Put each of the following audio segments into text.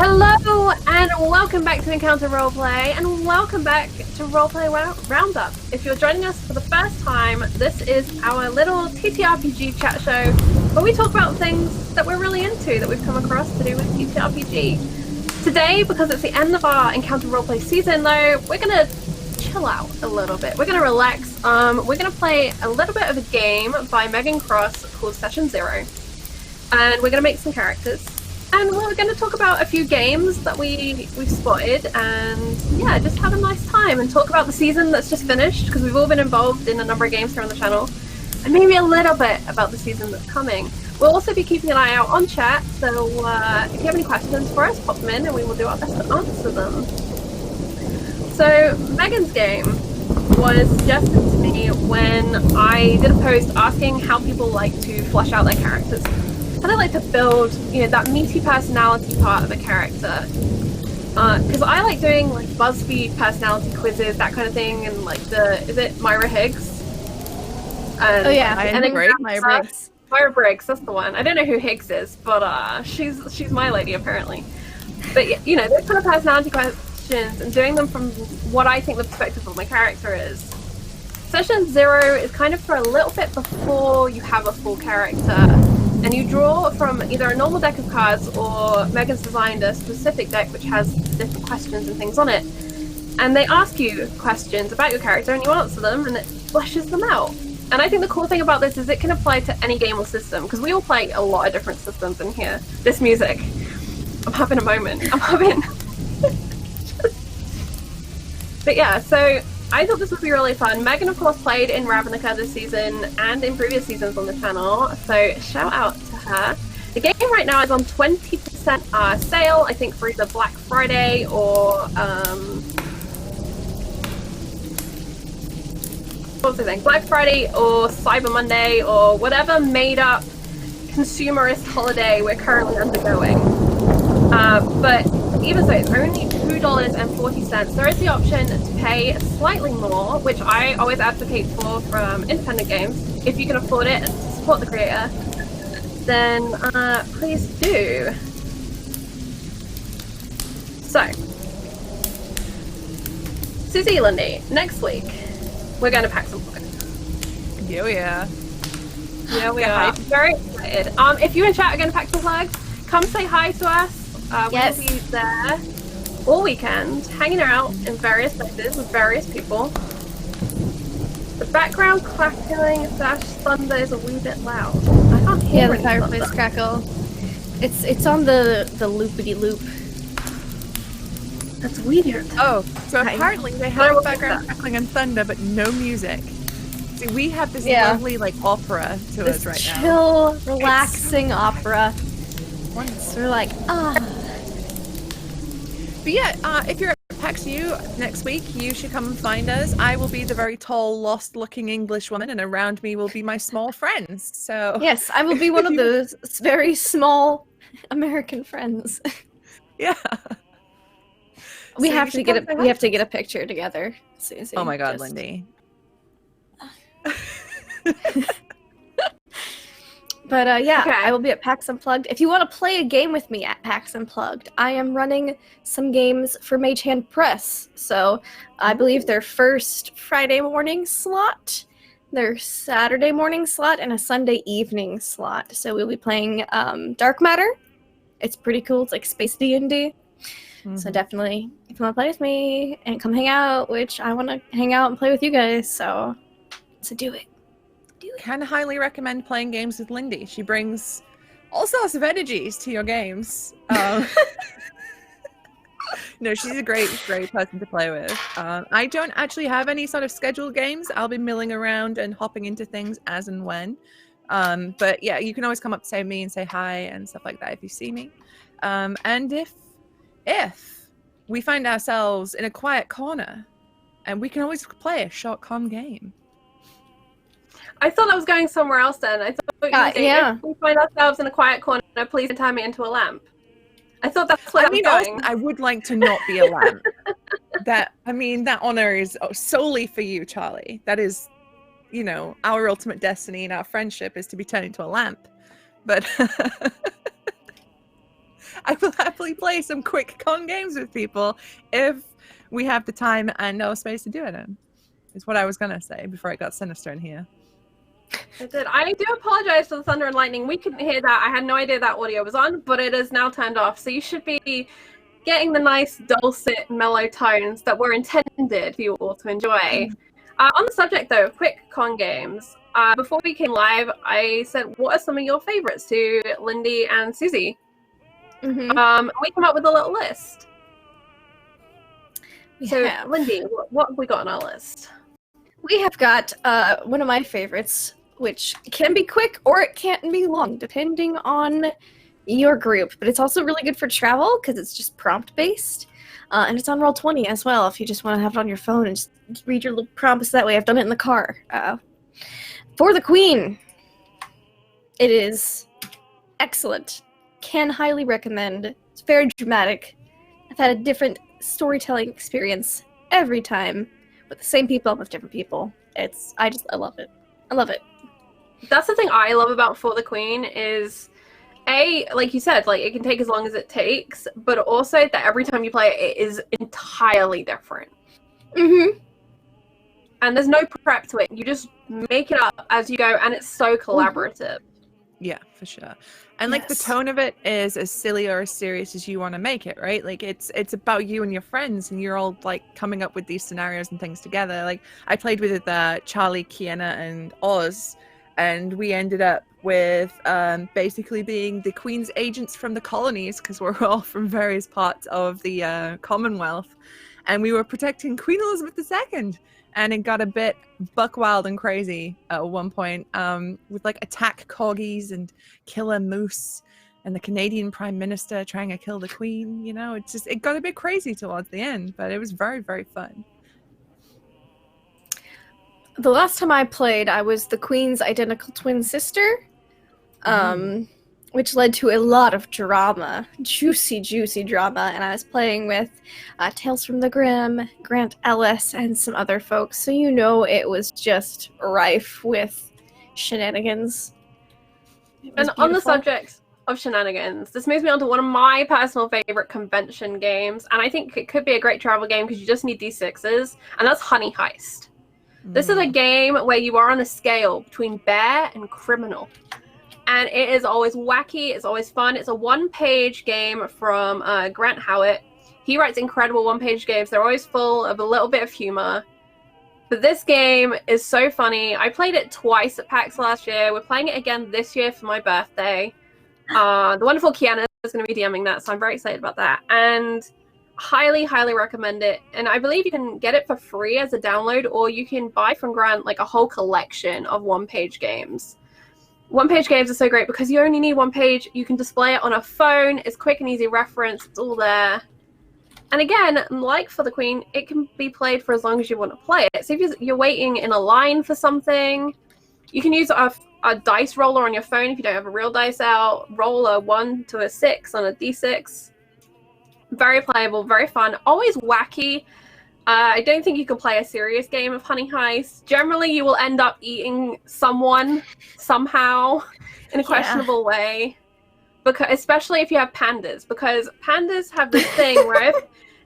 Hello and welcome back to Encounter Roleplay and welcome back to Roleplay Roundup. If you're joining us for the first time, this is our little TTRPG chat show where we talk about things that we're really into that we've come across to do with TTRPG. Today, because it's the end of our Encounter Roleplay season though, we're going to chill out a little bit. We're going to relax. We're going to play a little bit of a game by Megan Cross called Session Zero. And we're going to make some characters. And we're going to talk about a few games that we've spotted and yeah, just have a nice time and talk about the season that's just finished because we've all been involved in a number of games here on the channel and maybe a little bit about the season that's coming. We'll also be keeping an eye out on chat, so if you have any questions for us, pop them in and we will do our best to answer them. So Megan's game was suggested to me when I did a post asking how people like to flesh out their characters. I like to build, that meaty personality part of a character. Because I like doing like BuzzFeed personality quizzes, that kind of thing, and like is it Myra Higgs? And, oh yeah, and then Myra Briggs. Myra Briggs, that's the one. I don't know who Higgs is, but she's my lady apparently. But those kind of personality questions and doing them from what I think the perspective of my character is. Session 0 is kind of for a little bit before you have a full character. And you draw from either a normal deck of cards or Megan's designed a specific deck which has different questions and things on it. And they ask you questions about your character and you answer them and it fleshes them out. And I think the cool thing about this is it can apply to any game or system because we all play a lot of different systems in here. This music. I'm having a moment. I'm having... But yeah, so I thought this would be really fun. Megan, of course, played in Ravnica this season and in previous seasons on the channel, so shout out to her. The game right now is on 20% sale, I think for either Black Friday or what was I saying? Black Friday or Cyber Monday or whatever made-up consumerist holiday we're currently undergoing. But even so, it's only $2.40. There is the option to pay slightly more, which I always advocate for from independent games. If you can afford it and support the creator, then please do. So, Susie Lundy, next week, we're going to pack some plugs. Yeah, we are. Yeah, we are. Very excited. If you in chat are going to pack some plugs, come say hi to us. Yes. We'll be there all weekend, hanging out in various places with various people. The background crackling / thunder is a wee bit loud. I can't hear the fireplace thunder. Crackle. It's on the loopity loop. That's weird. Oh, so apparently they have background crackling and thunder, but no music. See, we have this lovely opera to us right now. Chill, relaxing opera. Once we're like, But yeah, if you're at PAX U next week, you should come and find us. I will be the very tall, lost-looking English woman, and around me will be my small friends. So yes, I will be one of those very small American friends. Yeah. We have to get a picture together, Susie. Oh my God, Lindy. But I will be at PAX Unplugged. If you want to play a game with me at PAX Unplugged, I am running some games for Mage Hand Press. So I believe their first Friday morning slot, their Saturday morning slot, and a Sunday evening slot. So we'll be playing Dark Matter. It's pretty cool. It's like space D&D. Mm-hmm. So definitely, if you want to play with me and come hang out, which I want to hang out and play with you guys. So do it. Can highly recommend playing games with Lindy. She brings all sorts of energies to your games. No, she's a great person to play with. I don't actually have any sort of scheduled games. I'll be milling around and hopping into things as and when. But yeah, you can always come up to me and say hi and stuff like that if you see me. And if we find ourselves in a quiet corner, and we can always play a short com game. I thought I was going somewhere else then. I thought you were saying, if we find ourselves in a quiet corner, please tie me into a lamp. I thought that's where I was going. I would like to not be a lamp. That honor is solely for you, Charlie. That is, our ultimate destiny and our friendship is to be turned into a lamp. But I will happily play some quick con games with people if we have the time and no space to do it in. Is what I was gonna say before it got sinister in here. It did. I do apologize for the thunder and lightning. We couldn't hear that. I had no idea that audio was on, but it is now turned off. So you should be getting the nice, dulcet, mellow tones that were intended for you all to enjoy. On the subject, though, of quick con games, before we came live, I said, what are some of your favorites to Lindy and Susie? We came up with a little list. Lindy, what have we got on our list? We have got one of my favorites, which can be quick or it can be long, depending on your group. But it's also really good for travel because it's just prompt-based. And it's on Roll20 as well if you just want to have it on your phone and just read your little prompts that way. I've done it in the car. For the Queen. It is excellent. Can highly recommend. It's very dramatic. I've had a different storytelling experience every time with the same people and with different people. I love it. I love it. That's the thing I love about For the Queen is like you said, like it can take as long as it takes, but also that every time you play it, it is entirely different. And there's no prep to it. You just make it up as you go, and it's so collaborative. Yeah, for sure. And like the tone of it is as silly or as serious as you want to make it, right? Like it's about you and your friends, and you're all like coming up with these scenarios and things together. Like I played with Charlie, Kiana, and Oz, and we ended up with basically being the Queen's agents from the colonies because we're all from various parts of the Commonwealth, and we were protecting Queen Elizabeth II. And it got a bit buck wild and crazy at one point with like attack corgis and killer moose and the Canadian Prime Minister trying to kill the Queen. You know, it got a bit crazy towards the end, but it was very, very fun. The last time I played, I was the Queen's identical twin sister, which led to a lot of drama, juicy drama, and I was playing with Tales from the Grim, Grant Ellis, and some other folks, so you know it was just rife with shenanigans. And on the subject of shenanigans, this moves me on to one of my personal favorite convention games, and I think it could be a great travel game because you just need D6s, and that's Honey Heist. This is a game where you are on a scale between bear and criminal. And it is always wacky, it's always fun. It's a one-page game from Grant Howitt. He writes incredible one-page games. They're always full of a little bit of humor. But this game is so funny. I played it twice at PAX last year. We're playing it again this year for my birthday. The wonderful Kiana is going to be DMing that, so I'm very excited about that. And highly, highly recommend it. And I believe you can get it for free as a download, or you can buy from Grant like a whole collection of one-page games. One-page games are so great because you only need one page. You can display it on a phone. It's quick and easy reference. It's all there. And again, like For the Queen, it can be played for as long as you want to play it. So if you're waiting in a line for something, you can use a dice roller on your phone if you don't have a real dice out. Roll a 1 to a 6 on a d6. Very playable, very fun, always wacky. I don't think you can play a serious game of Honey Heist. Generally, you will end up eating someone somehow in a questionable way, because especially if you have pandas, because pandas have this thing where if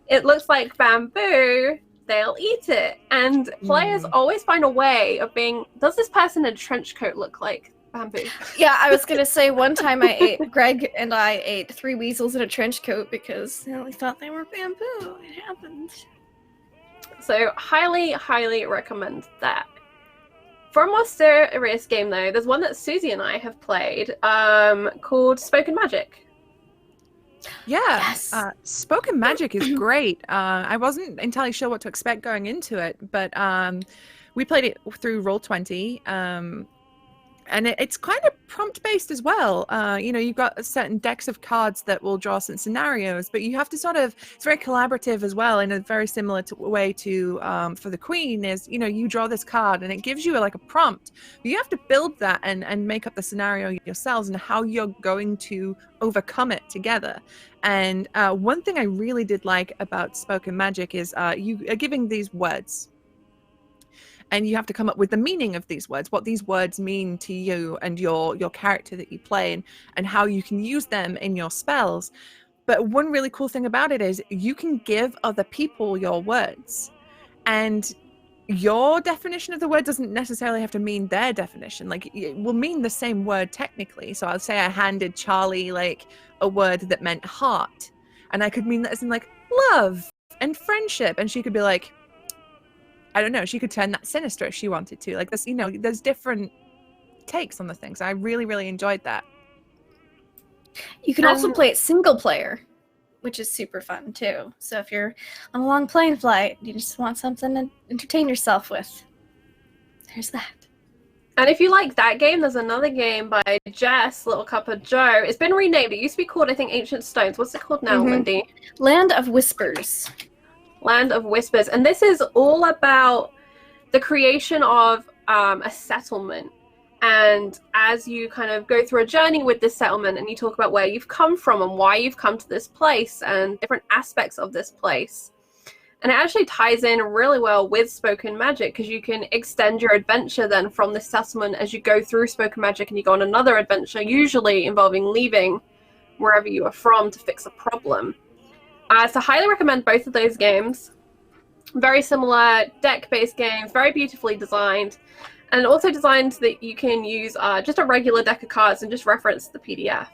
it looks like bamboo, they'll eat it. And players always find a way of being, does this person in a trench coat look like bamboo? Yeah, I was going to say one time Greg and I ate 3 weasels in a trench coat because we thought they were bamboo. It happened. So highly, highly recommend that. For a more serious game, though, there's one that Susie and I have played called Spoken Magic. Yeah, yes. Spoken Magic is great. I wasn't entirely sure what to expect going into it, but we played it through Roll20. And it's kind of prompt-based as well. You've got certain decks of cards that will draw certain scenarios, but you have to it's very collaborative as well in a very similar way to For the Queen is, you draw this card and it gives you like a prompt. But you have to build that and make up the scenario yourselves and how you're going to overcome it together. And one thing I really did like about Spoken Magic is you are giving these words. and you have to come up with the meaning of these words, what these words mean to you and your character that you play, and how you can use them in your spells. But one really cool thing about it is you can give other people your words, and your definition of the word doesn't necessarily have to mean their definition. Like, it will mean the same word technically. So I'll say I handed Charlie like a word that meant heart, and I could mean that as in like love and friendship, and she could be like, I don't know, she could turn that sinister if she wanted to. Like, this, there's different takes on the things. I really, really enjoyed that. You can also play it single player, which is super fun too. So if you're on a long plane flight, you just want something to entertain yourself with, there's that. And if you like that game, there's another game by Jess, Little Cup of Joe. It's been renamed. It used to be called, I think, Ancient Stones. What's it called now, Lindy? Land of Whispers. Land of Whispers. And this is all about the creation of a settlement. And as you kind of go through a journey with this settlement, and you talk about where you've come from and why you've come to this place and different aspects of this place. And it actually ties in really well with spoken magic, because you can extend your adventure then from this settlement as you go through spoken magic, and you go on another adventure, usually involving leaving wherever you are from to fix a problem. So highly recommend both of those games. Very similar deck-based games, very beautifully designed. And also designed so that you can use just a regular deck of cards and just reference the PDF.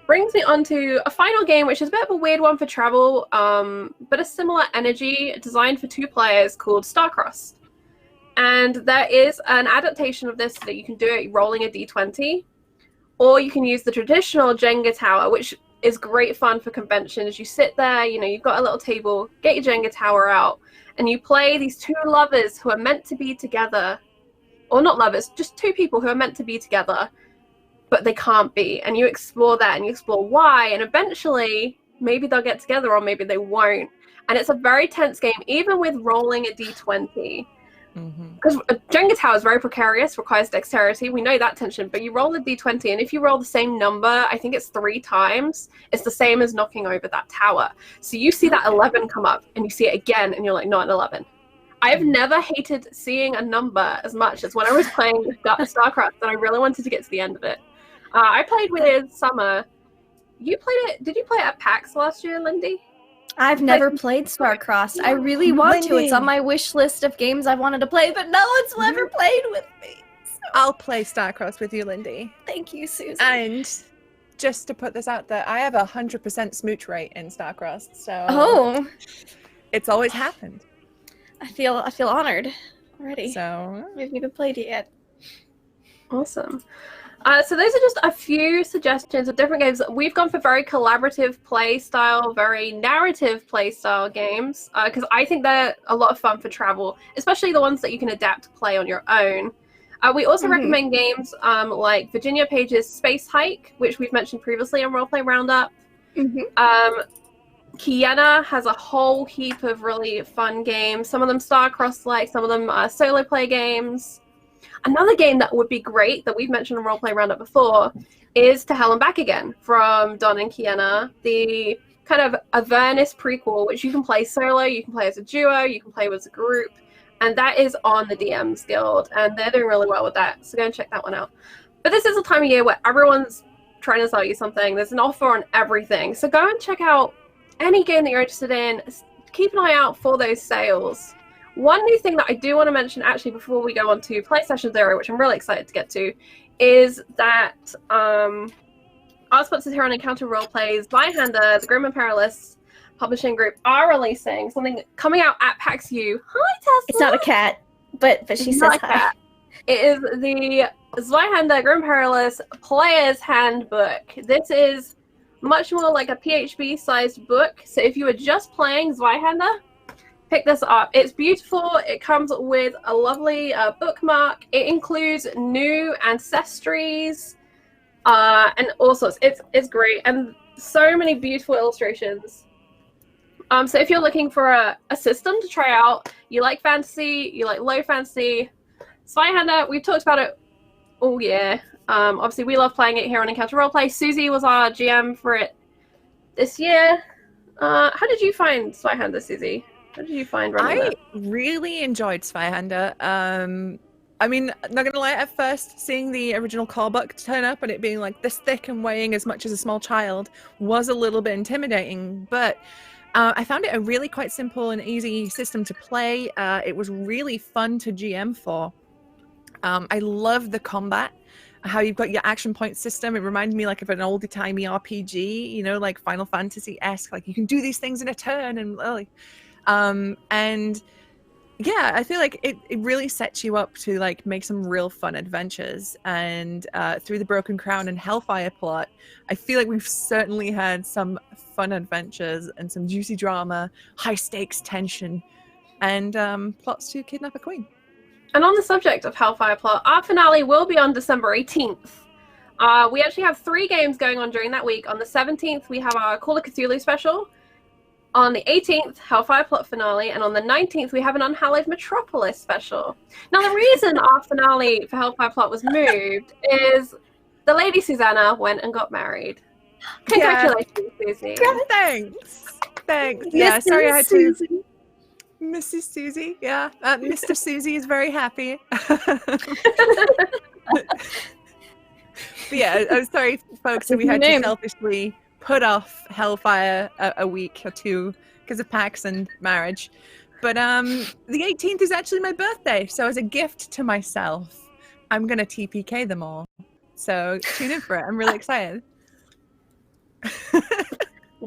Brings me on to a final game, which is a bit of a weird one for travel, but a similar energy, designed for 2 players, called Starcrossed. And there is an adaptation of this that you can do it rolling a d20, or you can use the traditional Jenga tower, which is great fun for conventions. You sit there, you've got a little table, get your Jenga tower out, and you play these 2 lovers who are meant to be together. Or not lovers, just 2 people who are meant to be together, but they can't be. And you explore that, and you explore why, and eventually maybe they'll get together or maybe they won't. And it's a very tense game, even with rolling a d20. Because a Jenga tower is very precarious, requires dexterity. We know that tension, but you roll a d20, and if you roll the same number, I think it's 3 times, it's the same as knocking over that tower. So you see that 11 come up, and you see it again, and you're like, not an 11. I have never hated seeing a number as much as when I was playing StarCraft, and I really wanted to get to the end of it. I played with Summer. You played it? Did you play it at PAX last year, Lindy? I've never played StarCrossed. I really want to. It's on my wish list of games I wanted to play, but no one's ever played with me. So. I'll play StarCrossed with you, Lindy. Thank you, Susan. And just to put this out there, I have 100% smooch rate in StarCrossed, so it's always happened. I feel honored already. So we haven't even played it yet. Awesome. So those are just a few suggestions of different games. We've gone for very collaborative play style, very narrative play style games, because I think they're a lot of fun for travel, especially the ones that you can adapt to play on your own. We also recommend games like Virginia Page's Space Hike, which we've mentioned previously on Roleplay Roundup. Kiena has a whole heap of really fun games, some of them Starcrossed-like, some of them solo play games. Another game that would be great that we've mentioned on Roleplay Roundup before is To Hell and Back Again from Don and Kiena, the kind of Avernus prequel, which you can play solo, you can play as a duo, you can play as a group, and that is on the DMs Guild, and they're doing really well with that, so go and check that one out. But this is a time of year where everyone's trying to sell you something. There's an offer on everything, so go and check out any game that you're interested in. Keep an eye out for those sales. One new thing that I do want to mention, actually, before we go on to Play Session Zero, which I'm really excited to get to, is that our sponsors here on Encounter Roleplays, Zweihander, the Grim and Perilous publishing group, are releasing something coming out at PAX U. Hi, Tesla! It's not a cat, but she says hi. Cat. It is the Zweihander Grim Perilous Player's Handbook. This is much more like a PHB-sized book, so if you are just playing Zweihander, pick this up. It's beautiful. It comes with a lovely bookmark. It includes new ancestries and all sorts. It's great, and so many beautiful illustrations. So if you're looking for a system to try out, you like fantasy, you like low fantasy, Zweihander, we've talked about it all year. Obviously, we love playing it here on Encounter Roleplay. Susie was our GM for it this year. How did you find Zweihander, Susie? What did you find running I that? really enjoyed Zweihander. I mean, not gonna lie, at first seeing the original call book turn up and it being like this thick and weighing as much as a small child was a little bit intimidating, but I found it a really quite simple and easy system to play. It was really fun to GM for. I love the combat, how you've got your action point system. It reminded me like of an oldie-timey RPG, you know, like Final Fantasy-esque, like you can do these things in a turn and yeah, I feel like it really sets you up to like make some real fun adventures. And through the Broken Crown and Hellfire plot, I feel like we've certainly had some fun adventures and some juicy drama, high stakes tension, and plots to kidnap a queen. And on the subject of Hellfire plot, our finale will be on December 18th. We actually have 3 games going on during that week. On the 17th, we have our Call of Cthulhu special. On the 18th, Hellfire plot finale, and on the 19th, we have an Unhallowed Metropolis special. Now, the reason our finale for Hellfire plot was moved is the Lady Susanna went and got married. Congratulations, Susie. Thanks. Yeah, Mrs. sorry I had to. Susie. Mrs. Susie, yeah. Mr. Susie is very happy. But yeah, I'm sorry, folks, that we had to selfishly put off Hellfire a week or two because of PAX and marriage. But the 18th is actually my birthday, so as a gift to myself, I'm gonna TPK them all. So tune in for it. I'm really excited.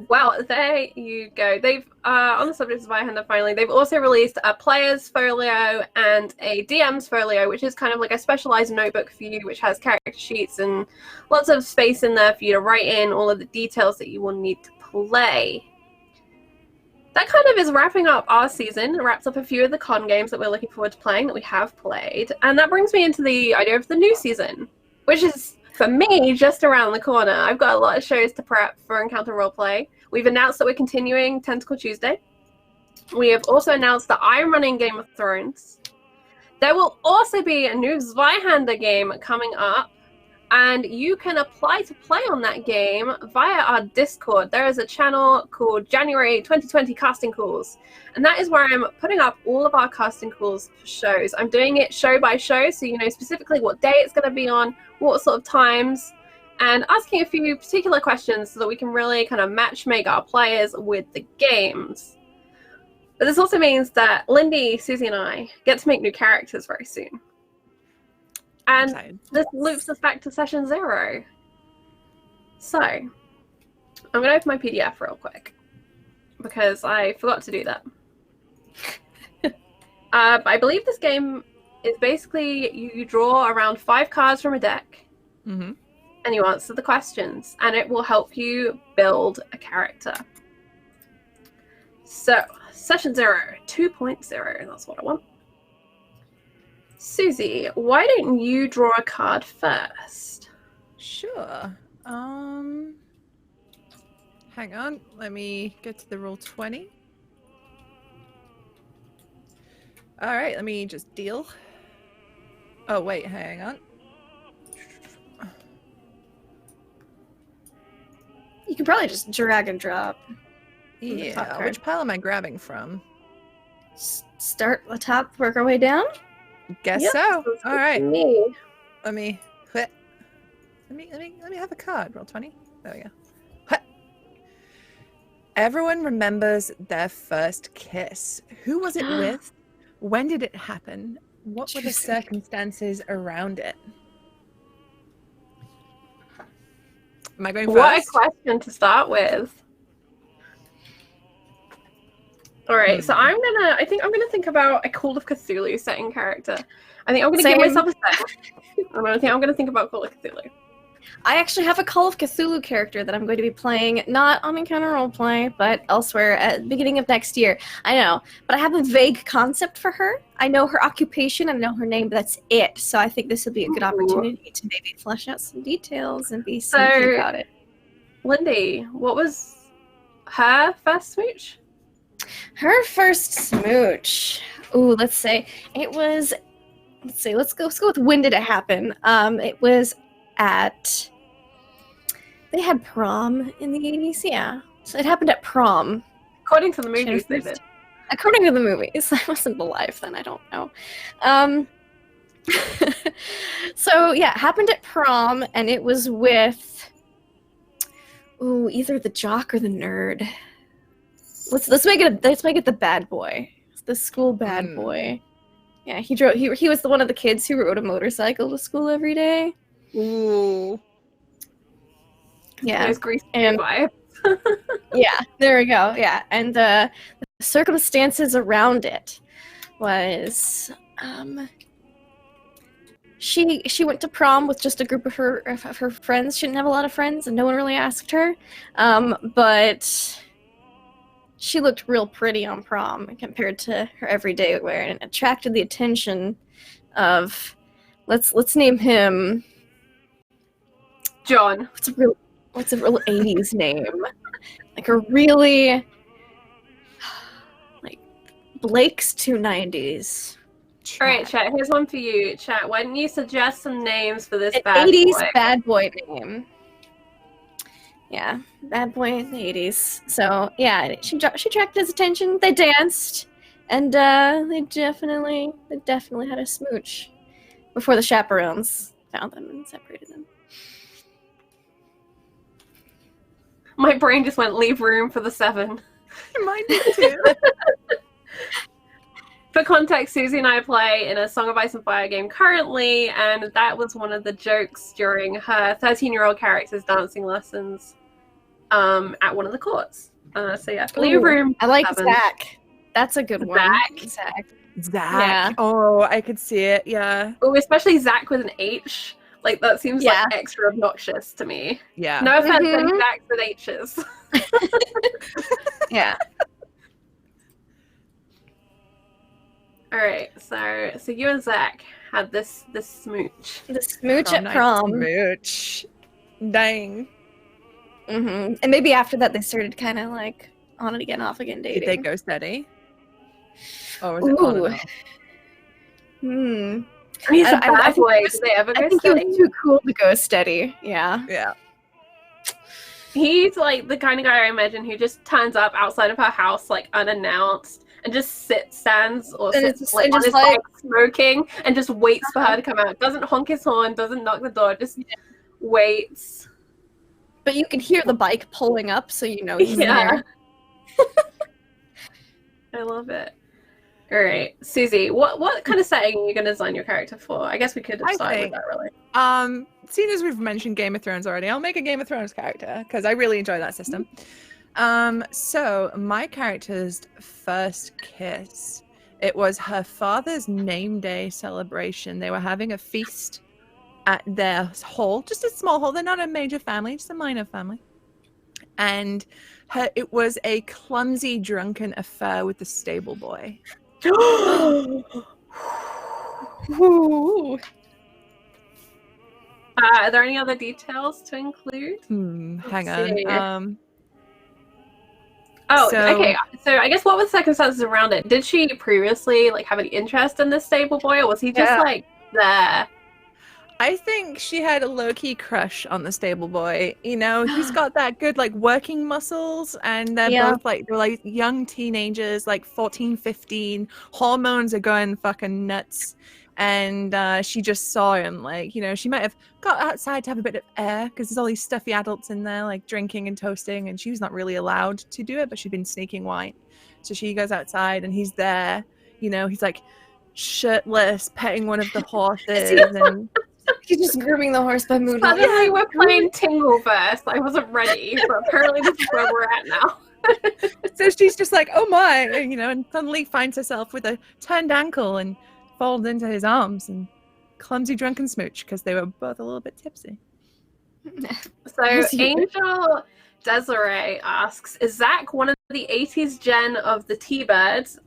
Well, there you go. They've on the subject of Zweihander, finally, they've also released a player's folio and a DM's folio, which is kind of like a specialized notebook for you, which has character sheets and lots of space in there for you to write in all of the details that you will need to play. That kind of is wrapping up our season. It wraps up a few of the con games that we're looking forward to playing that we have played. And that brings me into the idea of the new season, which is, for me, just around the corner. I've got a lot of shows to prep for Encounter Roleplay. We've announced that we're continuing Tentacle Tuesday. We have also announced that I'm running Game of Thrones. There will also be a new Zweihander game coming up, and you can apply to play on that game via our Discord. There is a channel called January 2020 Casting Calls, and that is where I'm putting up all of our casting calls for shows. I'm doing it show by show, so you know specifically what day it's going to be on, what sort of times, and asking a few particular questions so that we can really kind of match make our players with the games. But this also means that Lindy, Susie, and I get to make new characters very soon. And this loops us back to session 0. So, I'm going to open my PDF real quick because I forgot to do that. I believe this game is basically you draw around 5 cards from a deck. Mm-hmm. And you answer the questions, and it will help you build a character. So, session 0, 2.0, that's what I want. Susie, why don't you draw a card first? Sure. Hang on, let me get to the roll 20. All right, let me just deal. Oh, wait, hang on. You can probably just drag and drop. Yeah, which pile am I grabbing from? Start at the top, work our way down. Guess so. All right. Me. Let me have a card. Roll 20. There we go. Everyone remembers their first kiss. Who was it with? When did it happen? What were the circumstances around it? Am I going first? What a question to start with. All right, so I think I'm gonna think about a Call of Cthulhu setting character. I think I'm gonna give myself a set. I'm gonna think about Call of Cthulhu. I actually have a Call of Cthulhu character that I'm going to be playing, not on Encounter Roleplay, but elsewhere at the beginning of next year. I know, but I have a vague concept for her. I know her occupation, I know her name, but that's it. So I think this would be a good opportunity to maybe flesh out some details and be sneaky about it. Lindy, what was her first smooch? Her first smooch. Ooh, let's say it was. Let's go with when did it happen? It was at. They had prom in the 80s, yeah. So it happened at prom. According to the movies, they did. According to the movies. I wasn't alive then, I don't know. So yeah, it happened at prom, and it was with either the jock or the nerd. Let's make it the bad boy. The school bad boy. Yeah, he was one of the kids who rode a motorcycle to school every day. Ooh. Yeah. Those greasy and vibes. yeah, there we go. Yeah, and the circumstances around it was she went to prom with just a group of her friends. She didn't have a lot of friends, and no one really asked her. But she looked real pretty on prom compared to her everyday wear, and it attracted the attention of let's name him John. What's a real 80s name? Like a really like Blake's 290s. All right, chat. Here's one for you, chat. Why don't you suggest some names for this An bad 80s boy? bad boy name. Yeah, bad boy in the 80s. So yeah, she attracted his attention. They danced, and they definitely had a smooch before the chaperones found them and separated them. My brain just went, leave room for the 7. Mine did too. For context, Susie and I play in a Song of Ice and Fire game currently, and that was one of the jokes during her 13-year-old character's dancing lessons at one of the courts. So yeah, leave room. I like 7. Zach. That's a good one. Zach. Yeah. Oh, I could see it. Yeah. Oh, especially Zach with an H. Like, that seems like extra obnoxious to me. Yeah. No offense to any Zachs with H's. Yeah. All right, so you and Zach had this smooch. The smooch at prom. Smooch. Dang. And maybe after that they started kind of like on it again, off again dating. Did they go steady? Or was it on and off? He's a bad boy. Did they ever go steady? I think he was too cool to go steady. Yeah. Yeah. He's like the kind of guy I imagine who just turns up outside of her house like unannounced and just stands on his bike smoking and just waits for her to come out. Doesn't honk his horn, doesn't knock the door, just waits. But you can hear the bike pulling up, so you know he's there. I love it. All right, Susie, what kind of setting are you going to design your character for? I guess we could decide with that, really. Seeing as we've mentioned Game of Thrones already, I'll make a Game of Thrones character because I really enjoy that system. So my character's first kiss, it was her father's name day celebration. They were having a feast at their hall, just a small hall. They're not a major family, just a minor family. And it was a clumsy, drunken affair with the stable boy. Are there any other details to include? Hang on. Okay. So I guess what were the circumstances around it? Did she previously like have any interest in this stable boy, or was he just like there? I think she had a low-key crush on the stable boy. You know, he's got that good like working muscles, and they're both they're like young teenagers, like 14, 15. Hormones are going fucking nuts. And she just saw him, like, you know, she might have got outside to have a bit of air because there's all these stuffy adults in there, like drinking and toasting, and she was not really allowed to do it, but she'd been sneaking wine. So she goes outside and he's there, you know, he's like shirtless, petting one of the horses, and he's just grooming the horse by moonlight. Suddenly we're playing Tingleverse. I wasn't ready, but apparently this is where we're at now. So she's just like, oh my, you know, and suddenly finds herself with a turned ankle and falls into his arms and clumsy drunken smooch because they were both a little bit tipsy. So Angel Desiree asks, is Zach one of the 80s gen of the T-Birds?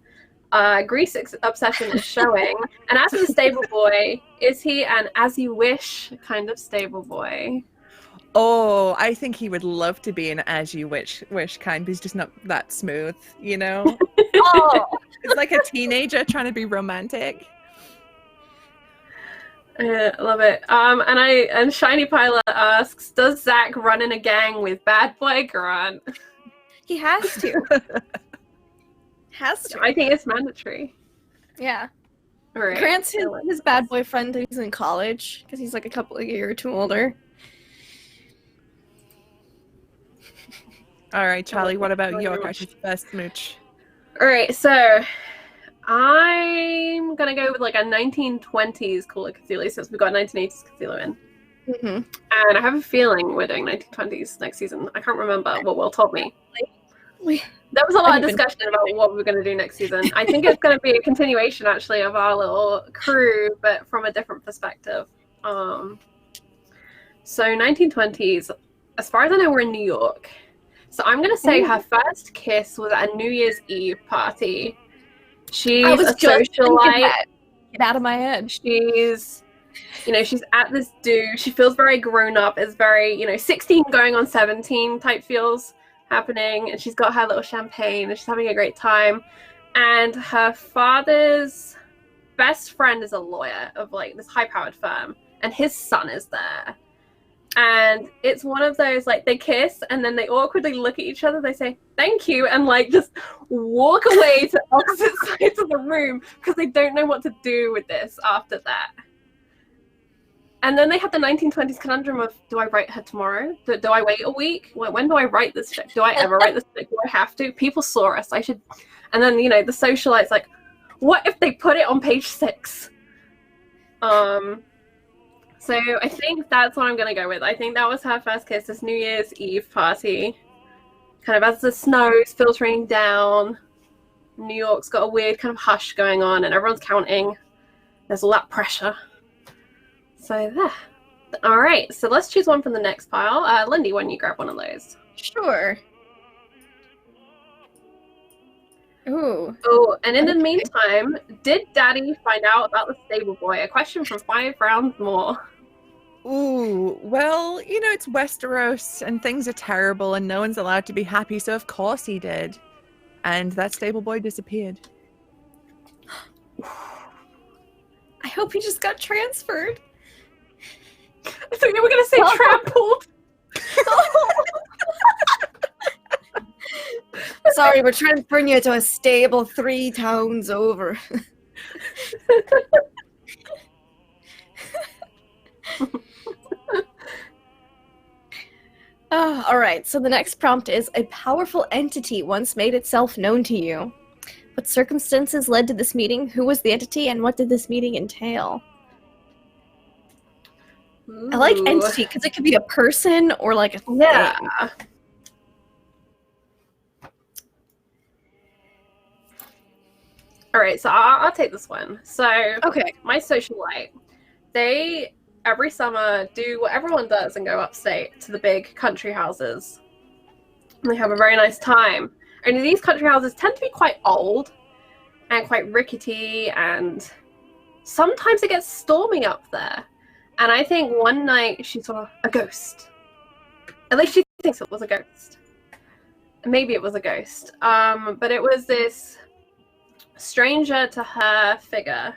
Grease obsession is showing. And as for the stable boy, is he an as you wish kind of stable boy? Oh, I think he would love to be an as you wish kind, but he's just not that smooth, you know? It's like a teenager trying to be romantic. Love it. And Shiny Pilot asks, does Zach run in a gang with Bad Boy Grant? He has to. Has to. I think it's mandatory. Yeah. All right. Grant's his bad boyfriend who's in college because he's like a year or two older. All right, Charlie, what about your first smooch? All right, so I'm going to go with like a 1920s Call of Cthulhu since we've got 1980s Cthulhu in. Mm-hmm. And I have a feeling we're doing 1920s next season. I can't remember what Will told me. There was a lot of discussion about what we're going to do next season. I think it's going to be a continuation, actually, of our little crew, but from a different perspective. So 1920s, as far as I know, we're in New York. So I'm going to say her first kiss was at a New Year's Eve party. She's a socialite. Get out of my head. She's at this do. She feels very grown up. It's very, 16 going on 17 type feels happening. And she's got her little champagne and she's having a great time. And her father's best friend is a lawyer of like this high-powered firm. And his son is there. And it's one of those, like, they kiss and then they awkwardly look at each other. They say, thank you, and, like, just walk away to opposite sides of the room because they don't know what to do with this after that. And then they have the 1920s conundrum of, do I write her tomorrow? Do I wait a week? When do I write this fic? Do I ever write this fic? Do I have to? People saw us. I should. And then, the socialite's like, what if they put it on page 6? So I think that's what I'm going to go with. I think that was her first kiss, this New Year's Eve party. Kind of as the snow's filtering down. New York's got a weird kind of hush going on and everyone's counting. There's all that pressure. So there. All right, so let's choose one from the next pile. Lindy, why don't you grab one of those? Sure. Ooh. Oh, and in the meantime, did Daddy find out about the stable boy? A question from 5 rounds more. Ooh, well, it's Westeros and things are terrible and no one's allowed to be happy, so of course he did. And that stable boy disappeared. I hope he just got transferred. I thought you were going to say trampled. Sorry, we're transferring you to a stable 3 towns over. All right, so the next prompt is, a powerful entity once made itself known to you. What circumstances led to this meeting? Who was the entity, and what did this meeting entail? Ooh. I like entity because it could be a person or like a thing. Yeah. All right, so I'll take this one. So, okay, my socialite, they every summer do what everyone does and go upstate to the big country houses. And they have a very nice time. Only these country houses tend to be quite old and quite rickety, and sometimes it gets stormy up there. And I think one night she saw a ghost. At least she thinks it was a ghost. Maybe it was a ghost. But it was this stranger to her figure.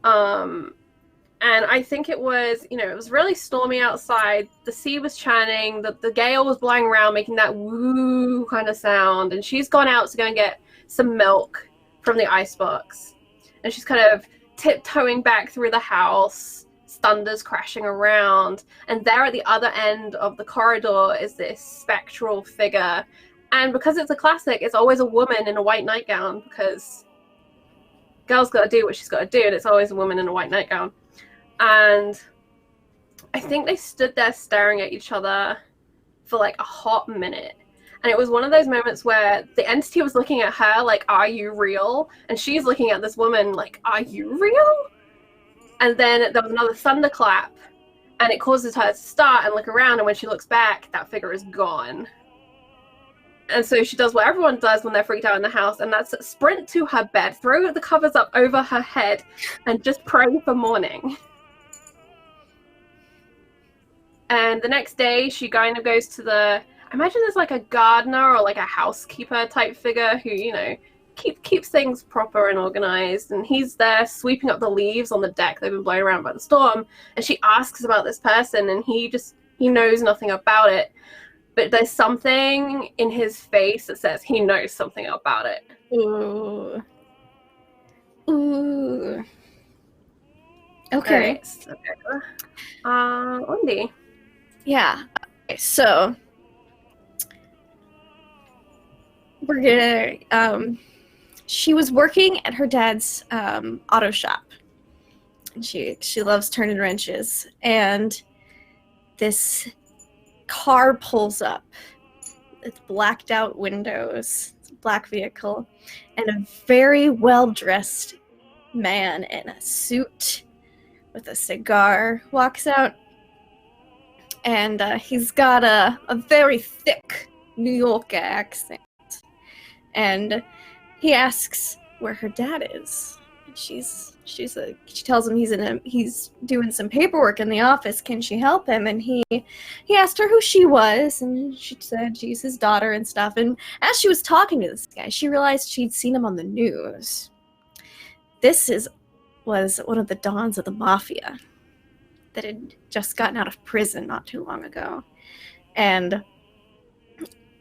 And I think it was, it was really stormy outside. The sea was churning. The gale was blowing around, making that woo kind of sound. And she's gone out to go and get some milk from the icebox. And she's kind of tiptoeing back through the house. Thunder's crashing around. And there at the other end of the corridor is this spectral figure. And because it's a classic, it's always a woman in a white nightgown, because girl's got to do what she's got to do, and it's always a woman in a white nightgown. And I think they stood there staring at each other for like a hot minute. And it was one of those moments where the entity was looking at her like, are you real? And she's looking at this woman like, are you real? And then there was another thunderclap, and it causes her to start and look around, and when she looks back, that figure is gone. And so she does what everyone does when they're freaked out in the house, and that's sprint to her bed, throw the covers up over her head, and just pray for morning. And the next day, she kind of goes to I imagine there's like a gardener or like a housekeeper type figure who, keeps things proper and organized. And he's there sweeping up the leaves on the deck. They've been blown around by the storm. And she asks about this person, and he knows nothing about it. but there's something in his face that says he knows something about it. Ooh. Ooh. Okay. Right, so, Wendy. Yeah. Okay, so we're gonna she was working at her dad's auto shop. And she loves turning wrenches, and this car pulls up. It's blacked out windows. It's a black vehicle, and a very well-dressed man in a suit with a cigar walks out, and he's got a very thick New York accent, and he asks where her dad is. And she tells him he's doing some paperwork in the office. Can she help him? And he asked her who she was, and she said she's his daughter and stuff. And as she was talking to this guy, she realized she'd seen him on the news. This was one of the dons of the mafia that had just gotten out of prison not too long ago. And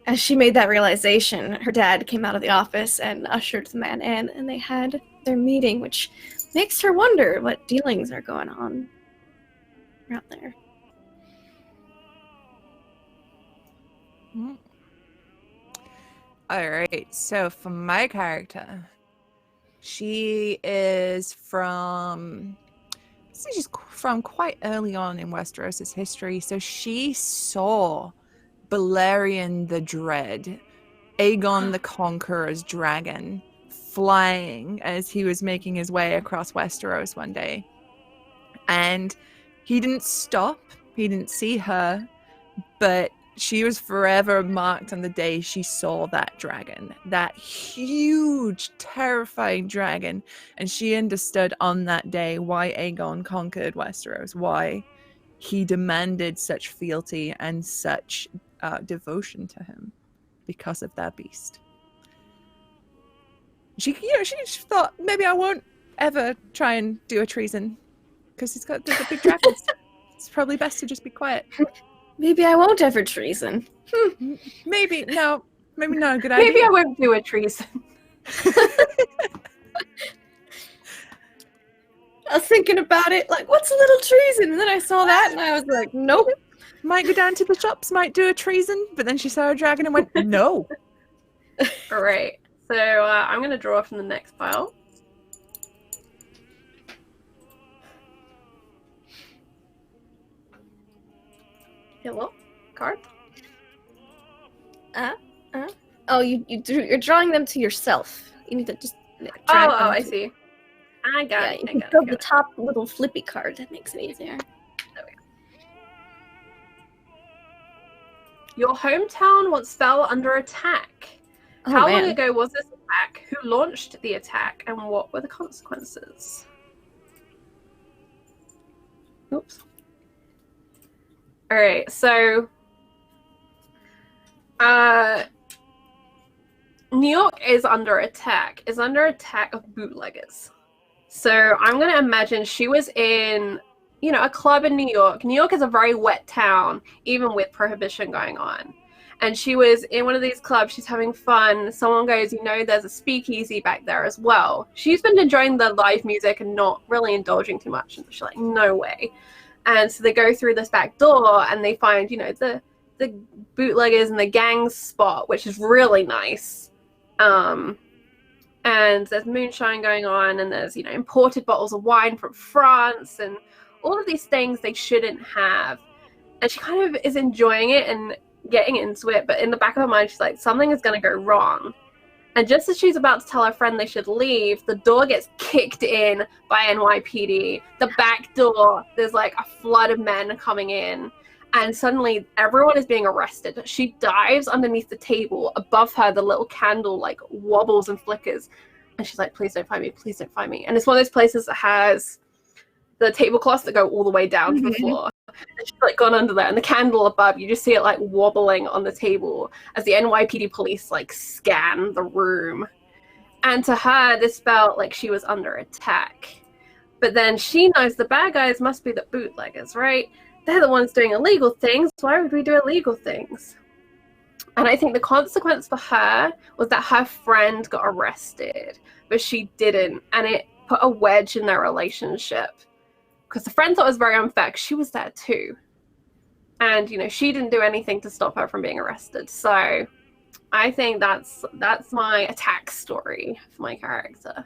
as she made that realization, her dad came out of the office and ushered the man in, and they had their meeting, which makes her wonder what dealings are going on out there. All right, so for my character, she's from quite early on in Westeros' history. So she saw Balerion the Dread, Aegon the Conqueror's dragon, flying as he was making his way across Westeros one day. And he didn't stop. He didn't see her, but she was forever marked on the day she saw that dragon, that huge, terrifying dragon. And she understood on that day why Aegon conquered Westeros, why he demanded such fealty and such devotion to him, because of that beast. She just thought, maybe I won't ever try and do a treason, because there's a big dragon. It's probably best to just be quiet. Maybe I won't ever treason. Maybe not a good idea. Maybe I won't do a treason. I was thinking about it, like, what's a little treason? And then I saw that, and I was like, nope. Might go down to the shops, might do a treason, but then she saw a dragon and went, no. All right, so I'm going to draw from the next pile. Hello, card. Oh, you're drawing them to yourself. You need to just. I see. I got it. You can fill the top little flippy card. That makes it easier. There we go. Your hometown once fell under attack. How long ago was this attack? Who launched the attack? And what were the consequences? Oops. Alright, so New York is under attack. It's under attack of bootleggers. So I'm going to imagine she was in, a club in New York. New York is a very wet town, even with prohibition going on. And she was in one of these clubs. She's having fun. Someone goes, there's a speakeasy back there as well. She's been enjoying the live music and not really indulging too much. And she's like, no way. And so they go through this back door and they find, the bootleggers and the gangs spot, which is really nice. And there's moonshine going on, and there's, imported bottles of wine from France, and all of these things they shouldn't have. And she kind of is enjoying it and getting into it, but in the back of her mind, she's like, something is going to go wrong. And just as she's about to tell her friend they should leave, the door gets kicked in by NYPD. The back door, there's like a flood of men coming in. And suddenly everyone is being arrested. She dives underneath the table. Above her, the little candle like wobbles and flickers. And she's like, please don't find me. Please don't find me. And it's one of those places that has the tablecloths that go all the way down to the floor. And she's like gone under there. And the candle above, you just see it like wobbling on the table as the NYPD police like scan the room. And to her, this felt like she was under attack. But then she knows the bad guys must be the bootleggers, right? They're the ones doing illegal things. Why would we do illegal things? And I think the consequence for her was that her friend got arrested, but she didn't. And it put a wedge in their relationship. Because the friend thought it was very unfair, because she was there too. And, you know, she didn't do anything to stop her from being arrested. So I think that's my attack story for my character.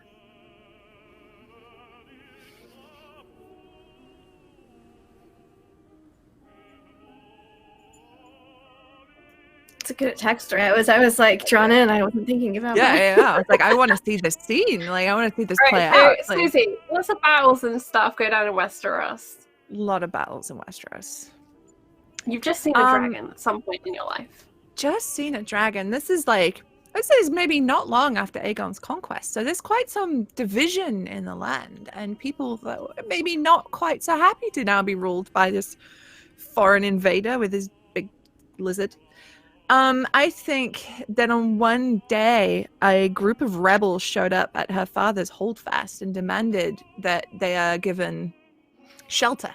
It's a good attack story. I was like drawn in. I wasn't thinking about that. Yeah. I was like, I want to see this scene. Like, I want to see this play so, out. Like, Susie, lots of battles and stuff go down in Westeros. a lot of battles in Westeros. You've just seen a dragon at some point in your life. Just seen a dragon. This is like, this is maybe not long after Aegon's conquest. So there's quite some division in the land, and people that are maybe not quite so happy to now be ruled by this foreign invader with his big lizard. I think that on one day, a group of rebels showed up at her father's holdfast and demanded that they are given shelter,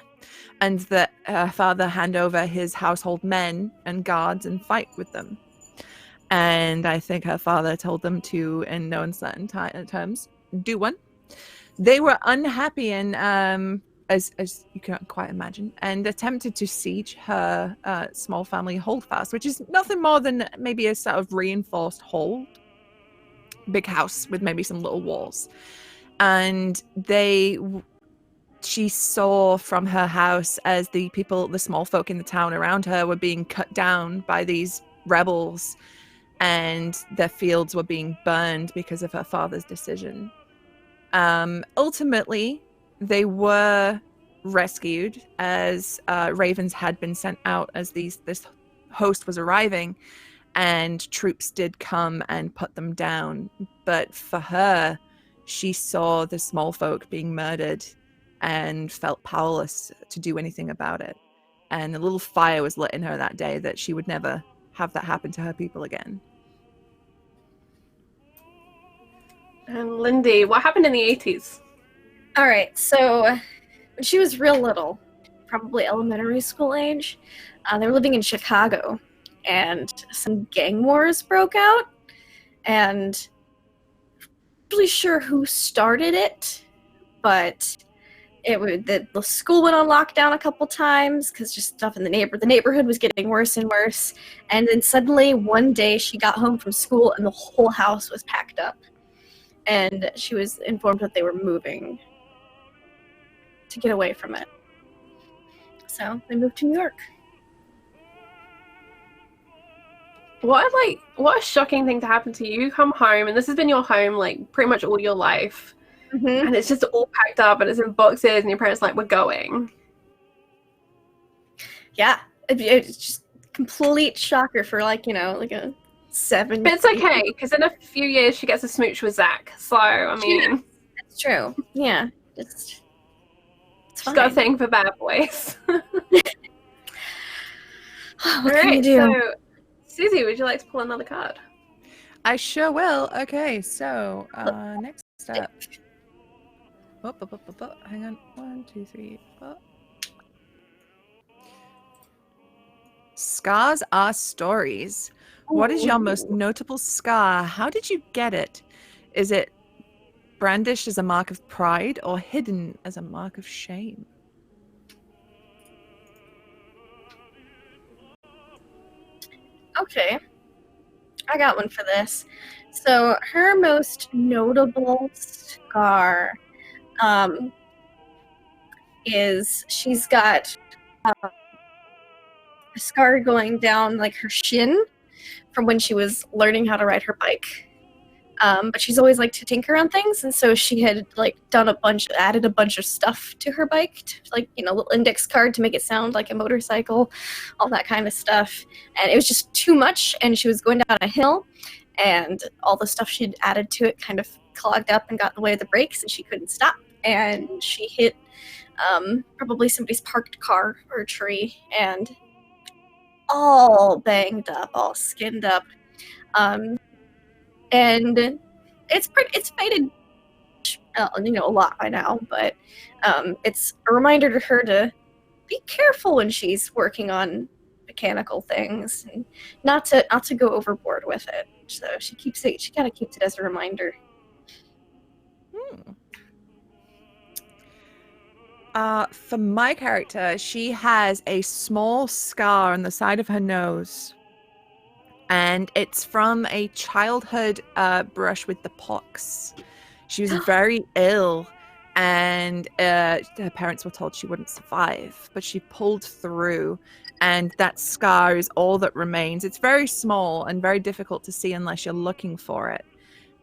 and that her father hand over his household men and guards and fight with them. And I think her father told them to, in no uncertain terms, do one. They were unhappy and, as you can't quite imagine, and attempted to siege her small family holdfast, which is nothing more than maybe a sort of reinforced hold, big house with maybe some little walls. And she saw from her house as the small folk in the town around her were being cut down by these rebels, and their fields were being burned because of her father's decision. Ultimately, they were rescued as ravens had been sent out as this host was arriving, and troops did come and put them down. But for her, she saw the small folk being murdered and felt powerless to do anything about it. And a little fire was lit in her that day that she would never have that happen to her people again. And Lindy, what happened in the 80s? All right, so when she was real little, probably elementary school age, they were living in Chicago, and some gang wars broke out, and I'm not really sure who started it, but the school went on lockdown a couple times because just stuff in the neighborhood was getting worse and worse. And then suddenly one day she got home from school and the whole house was packed up, and she was informed that they were moving to get away from it. So they moved to New York. What a shocking thing to happen to you. You come home, and this has been your home like pretty much all your life. Mm-hmm. And it's just all packed up and it's in boxes, and your parents are like, we're going. Yeah, it's just complete shocker for like a 7. But it's okay, because in a few years she gets a smooch with Zach. So I mean, that's true. Yeah, it's she's got a thing for bad boys. What can you do? So Susie, would you like to pull another card? I sure will. Okay, so next up. Hang on. 1, 2, 3, 4. Scars are stories. What is your most notable scar? How did you get it? Is it brandished as a mark of pride or hidden as a mark of shame? Okay, I got one for this. So her most notable scar is she's got a scar going down like her shin from when she was learning how to ride her bike. But she's always liked to tinker on things, and so she had like added a bunch of stuff to her bike, like little index card to make it sound like a motorcycle, all that kind of stuff. And it was just too much, and she was going down a hill, and all the stuff she'd added to it kind of clogged up and got in the way of the brakes, and she couldn't stop. And she hit probably somebody's parked car or a tree, and all banged up, all skinned up. And it's faded, a lot by now, but it's a reminder to her to be careful when she's working on mechanical things, and not to go overboard with it. So she kind of keeps it as a reminder. For my character, she has a small scar on the side of her nose, and it's from a childhood brush with the pox. She was very ill, and her parents were told she wouldn't survive, but she pulled through, and that scar is all that remains. It's very small and very difficult to see unless you're looking for it.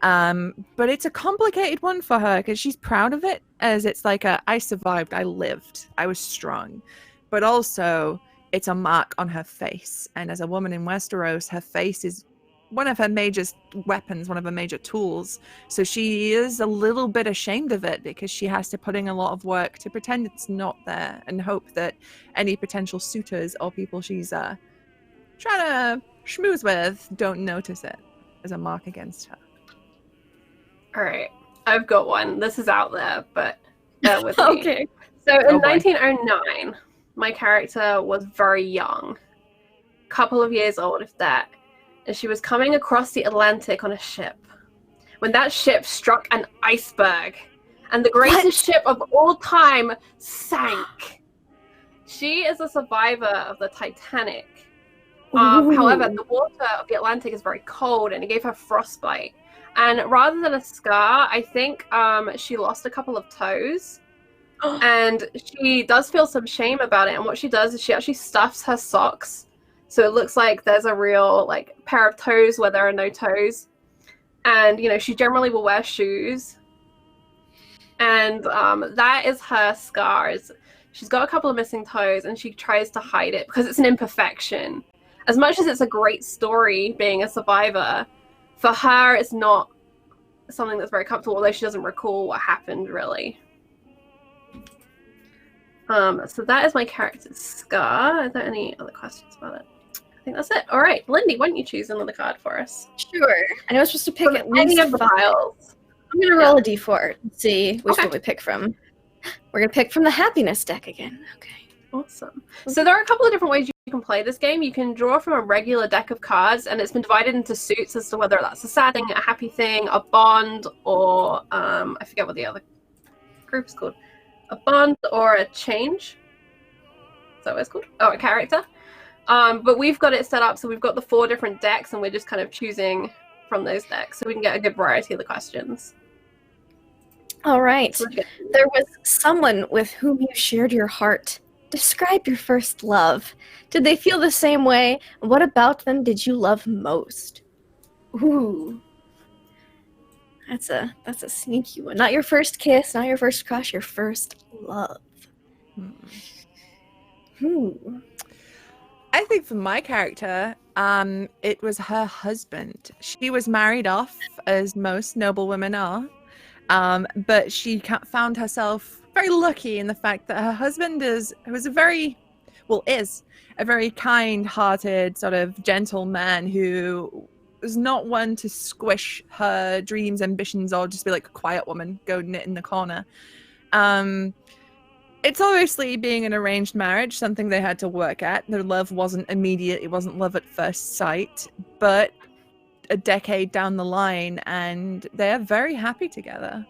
But it's a complicated one for her because she's proud of it, as it's like I survived, I lived, I was strong. But also, it's a mark on her face. And as a woman in Westeros, her face is one of her major weapons, one of her major tools. So she is a little bit ashamed of it because she has to put in a lot of work to pretend it's not there and hope that any potential suitors or people she's trying to schmooze with don't notice it as a mark against her. All right, I've got one. This is out there, but bear with me. Okay. So in 1909, my character was very young, couple of years old, if that, and she was coming across the Atlantic on a ship when that ship struck an iceberg, and the greatest ship of all time sank. She is a survivor of the Titanic. However, the water of the Atlantic is very cold, and it gave her frostbite. And rather than a scar, I think she lost a couple of toes. And she does feel some shame about it. And what she does is she actually stuffs her socks. So it looks like there's a real like pair of toes where there are no toes. And, you know, she generally will wear shoes. And that is her scars. She's got a couple of missing toes and she tries to hide it because it's an imperfection. As much as it's a great story being a survivor, for her, it's not something that's very comfortable, although she doesn't recall what happened, really. So that is my character's scar. Are there any other questions about it? I think that's it. All right, Lindy, why don't you choose another card for us? Sure. I know I'm supposed to pick at least any of the piles. I'm going to roll a d4 and see which one we pick from. We're going to pick from the happiness deck again. Okay. Awesome. So there are a couple of different ways you can play this game. You can draw from a regular deck of cards, and it's been divided into suits as to whether that's a sad thing, a happy thing, a bond, or I forget what the other group is called. A bond or a change. Is that what it's called? Oh, a character. But we've got it set up so we've got the 4 different decks, and we're just kind of choosing from those decks so we can get a good variety of the questions. All right. There was someone with whom you shared your heart. Describe your first love. Did they feel the same way? What about them did you love most? Ooh. That's a sneaky one. Not your first kiss, not your first crush, your first love. I think for my character, it was her husband. She was married off, as most noble women are, but she found herself very lucky in the fact that her husband is a very kind-hearted, sort of gentle man who was not one to squish her dreams, ambitions, or just be like a quiet woman, go knit in the corner. It's obviously, being an arranged marriage, something they had to work at. Their love wasn't immediate, it wasn't love at first sight, but a decade down the line, and they're very happy together.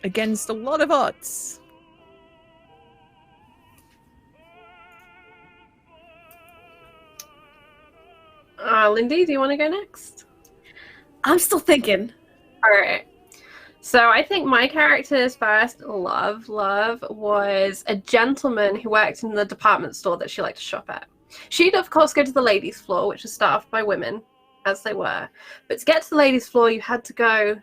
Against a lot of odds. Lindy, do you want to go next? I'm still thinking. All right. So I think my character's first love was a gentleman who worked in the department store that she liked to shop at. She'd, of course, go to the ladies' floor, which was staffed by women, as they were. But to get to the ladies' floor, you had to go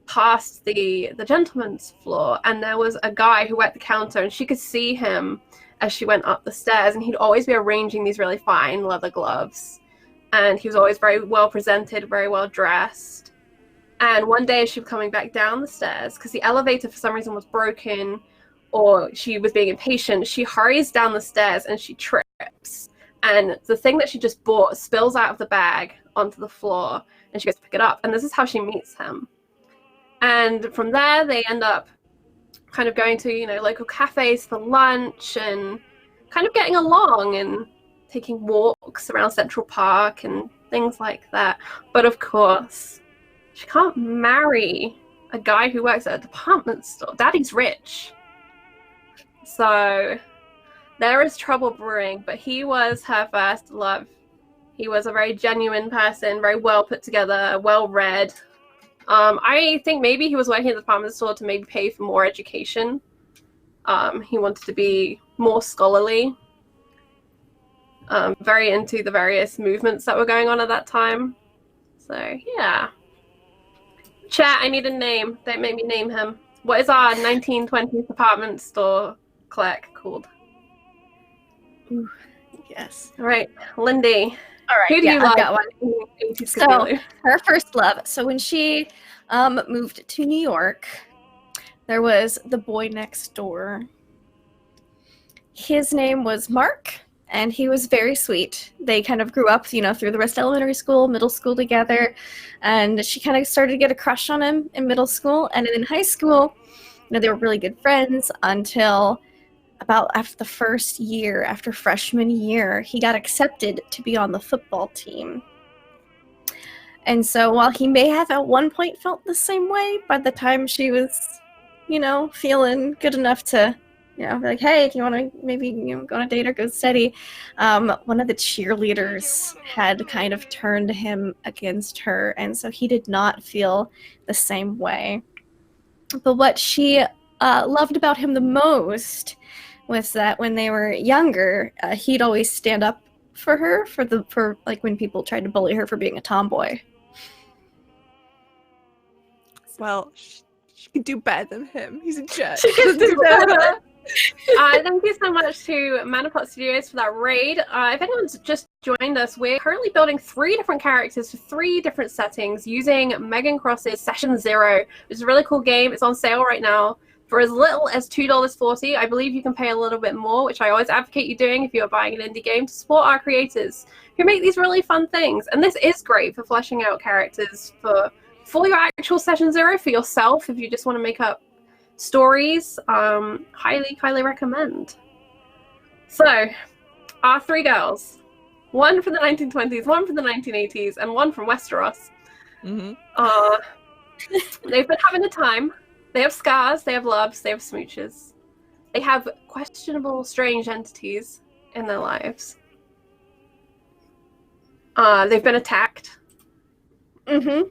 past the gentleman's floor, and there was a guy who worked the counter, and she could see him as she went up the stairs, and he'd always be arranging these really fine leather gloves. And he was always very well presented, very well dressed. And one day as she was coming back down the stairs, because the elevator for some reason was broken or she was being impatient, she hurries down the stairs and she trips. And the thing that she just bought spills out of the bag onto the floor, and she goes to pick it up. And this is how she meets him. And from there, they end up kind of going to, local cafes for lunch and kind of getting along. And taking walks around Central Park and things like that. But of course, she can't marry a guy who works at a department store. Daddy's rich. So there is trouble brewing, but he was her first love. He was a very genuine person, very well put together, well read. I think maybe he was working at the department store to maybe pay for more education. He wanted to be more scholarly. Very into the various movements that were going on at that time. So, yeah. Chat, I need a name. Don't make me name him. What is our 1920s department store clerk called? Ooh, yes. All right, Lindy. All right, Who do you I've like? got one. So, her first love. So when she moved to New York, there was the boy next door. His name was Mark, and he was very sweet. They kind of grew up, you know, through the rest of elementary school, middle school together, and she kind of started to get a crush on him in middle school. And in high school, you know, they were really good friends until about after the first year, after freshman year, he got accepted to be on the football team. And so while he may have at one point felt the same way, by the time she was, you know, feeling good enough to, you know, be like, hey, do you want to maybe, you know, go on a date or go steady? One of the cheerleaders had kind of turned him against her, and so he did not feel the same way. But what she loved about him the most was that when they were younger, he'd always stand up for her for like when people tried to bully her for being a tomboy. Well, she can do better than him. He's a jerk. She can do better. Thank you so much to Manapot Studios for that raid. If anyone's just joined us, we're currently building 3 different characters for 3 different settings using Megan Cross's Session Zero, which is a really cool game. It's on sale right now for as little as $2.40. I believe you can pay a little bit more, which I always advocate you doing if you're buying an indie game, to support our creators who make these really fun things. And this is great for fleshing out characters for your actual Session Zero, for yourself, if you just want to make up stories. Highly recommend. So, our 3 girls, one from the 1920s, one from the 1980s, and one from Westeros. Mm-hmm. They've been having a time. They have scars, they have loves, they have smooches. They have questionable, strange entities in their lives. They've been attacked. Mm-hmm.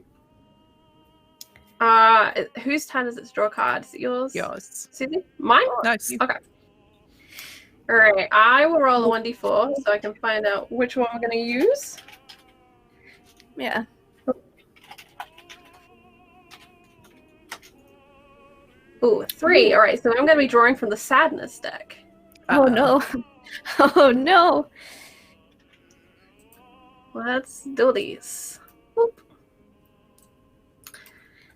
Whose turn is it to draw a card? Is it yours? Yours. Susie? Mine? No, it's you. Okay. Alright, I will roll a 1d4 so I can find out which one we're going to use. Yeah. Ooh, 3. Alright, so I'm going to be drawing from the Sadness deck. Oh no. Oh no. Let's do these. Boop.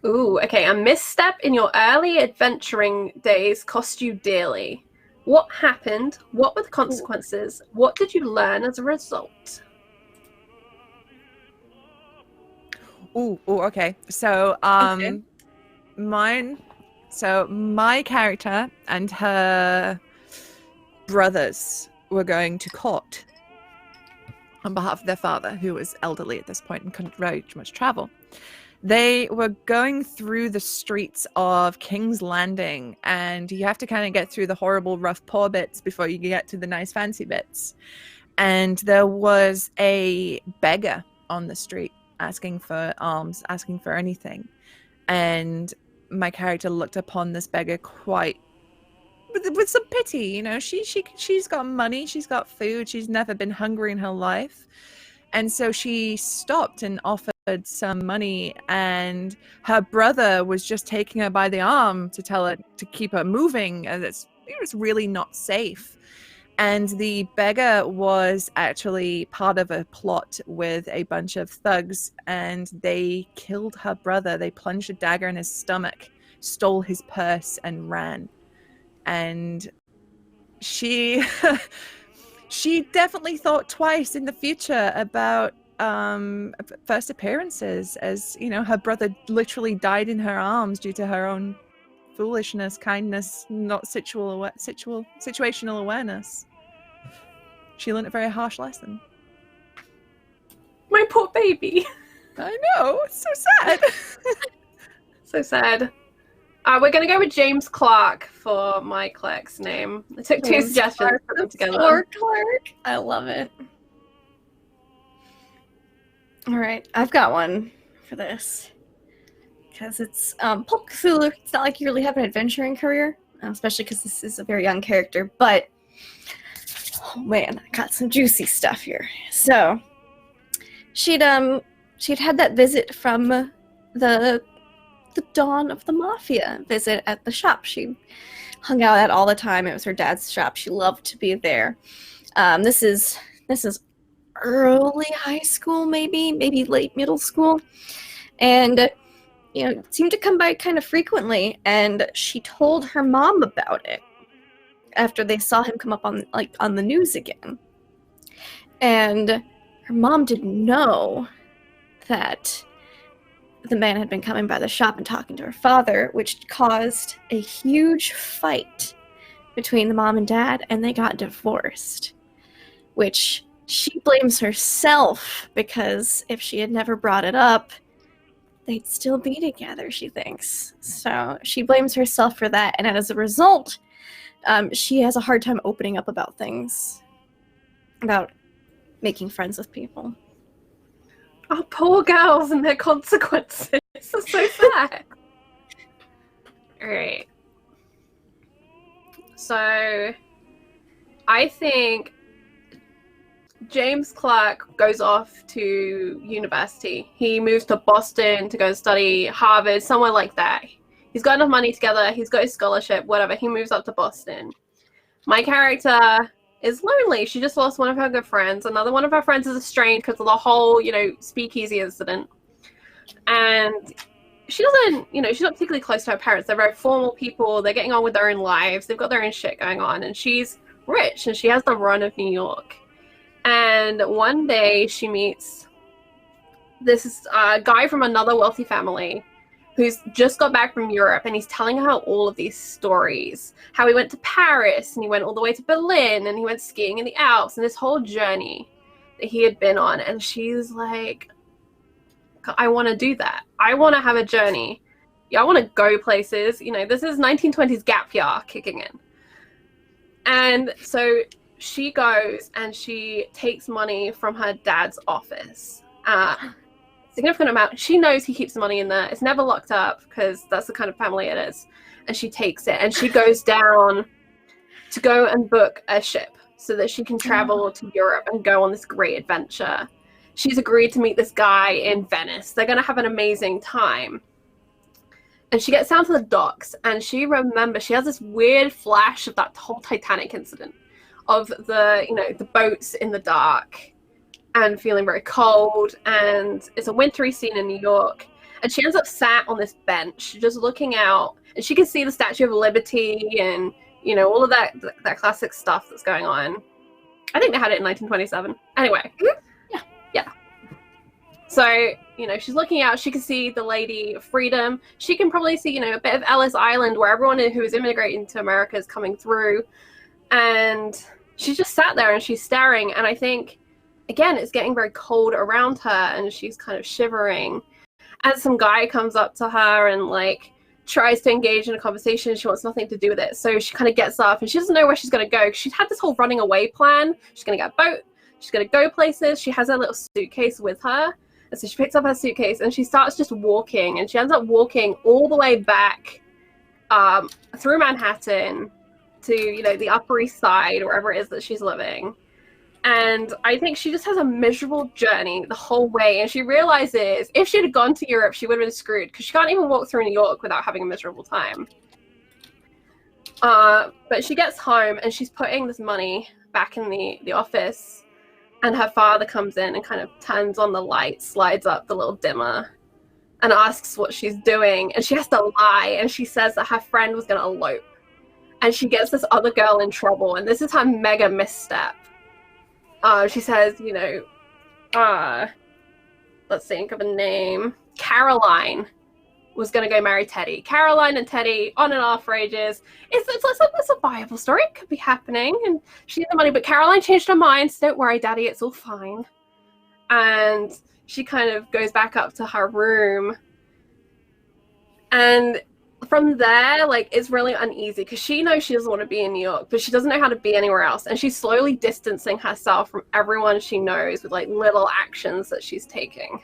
Ooh, okay. A misstep in your early adventuring days cost you dearly. What happened? What were the consequences? What did you learn as a result? Ooh, okay. So, my character and her brothers were going to court on behalf of their father, who was elderly at this point and couldn't very much travel. They were going through the streets of King's Landing, and you have to kind of get through the horrible, rough, poor bits before you get to the nice, fancy bits. And there was a beggar on the street asking for alms, asking for anything. And my character looked upon this beggar quite with some pity. You know, she's got money, she's got food, she's never been hungry in her life. And so she stopped and offered some money, and her brother was just taking her by the arm to tell her to keep her moving, as it was really not safe. And the beggar was actually part of a plot with a bunch of thugs, and they killed her brother. They plunged a dagger in his stomach, stole his purse, and ran. And she she definitely thought twice in the future about first appearances, as you know, her brother literally died in her arms due to her own foolishness, kindness, not situational awareness. She learned a very harsh lesson. My poor baby. I know, it's so sad. So sad. We're going to go with James Clark for my clerk's name. I took two suggestions, put them together. Or Clark. I love it. All right, I've got one for this. Because it's Pulp Cthulhu. It's not like you really have an adventuring career, especially because this is a very young character. But, oh man, I got some juicy stuff here. So, she'd had that visit from the dawn of the mafia visit at the shop she hung out at all the time. It was her dad's shop. She loved to be there. This is early high school, maybe late middle school, and it seemed to come by kind of frequently. And she told her mom about it after they saw him come up on the news again. And her mom didn't know that the man had been coming by the shop and talking to her father, which caused a huge fight between the mom and dad, and they got divorced, which she blames herself, because if she had never brought it up, they'd still be together, she thinks. So she blames herself for that, and as a result, she has a hard time opening up about things, about making friends with people. Oh, poor girls and their consequences. It's so sad. Alright. So, I think James Clark goes off to university. He moves to Boston to go study Harvard, somewhere like that. He's got enough money together. He's got his scholarship, whatever. He moves up to Boston. My character is lonely. She just lost one of her good friends. Another one of her friends is estranged because of the whole, speakeasy incident. And she doesn't, she's not particularly close to her parents. They're very formal people. They're getting on with their own lives. They've got their own shit going on. And she's rich and she has the run of New York. And one day she meets this guy from another wealthy family who's just got back from Europe, and he's telling her all of these stories. How he went to Paris, and he went all the way to Berlin, and he went skiing in the Alps, and this whole journey that he had been on. And she's like, I want to do that. I want to have a journey. Yeah, I want to go places. This is 1920s gap year kicking in. And so she goes and she takes money from her dad's office. Significant amount. She knows he keeps the money in there. It's never locked up because that's the kind of family it is. And she takes it and she goes down to go and book a ship so that she can travel to Europe and go on this great adventure. She's agreed to meet this guy in Venice. They're going to have an amazing time. And she gets down to the docks and she remembers, she has this weird flash of that whole Titanic incident of the boats in the dark and feeling very cold, and it's a wintry scene in New York, and she ends up sat on this bench just looking out, and she can see the Statue of Liberty and all of that classic stuff that's going on. I think they had it in 1927. Anyway, yeah. So she's looking out, she can see the Lady of Freedom, she can probably see a bit of Ellis Island where everyone who is immigrating to America is coming through, and she just sat there and she's staring, and I think again, it's getting very cold around her and she's kind of shivering. And some guy comes up to her and tries to engage in a conversation. She wants nothing to do with it. So she kind of gets up and she doesn't know where she's going to go. She's had this whole running away plan. She's going to get a boat. She's going to go places. She has her little suitcase with her. And so she picks up her suitcase and she starts just walking. And she ends up walking all the way back through Manhattan to, the Upper East Side, wherever it is that she's living. And I think she just has a miserable journey the whole way. And she realizes if she had gone to Europe, she would have been screwed because she can't even walk through New York without having a miserable time. But she gets home and she's putting this money back in the office. And her father comes in and kind of turns on the light, slides up the little dimmer, and asks what she's doing. And she has to lie. And she says that her friend was going to elope. And she gets this other girl in trouble. And this is her mega misstep. She says, let's think of a name. Caroline. was going to go marry Teddy. Caroline and Teddy on and off for ages. It's a viable story. It could be happening. And she needs the money. But Caroline changed her mind. So don't worry, Daddy. It's all fine. And she kind of goes back up to her room. And from there, like, it's really uneasy because she knows she doesn't want to be in New York, but she doesn't know how to be anywhere else. And she's slowly distancing herself from everyone she knows with, like, little actions that she's taking.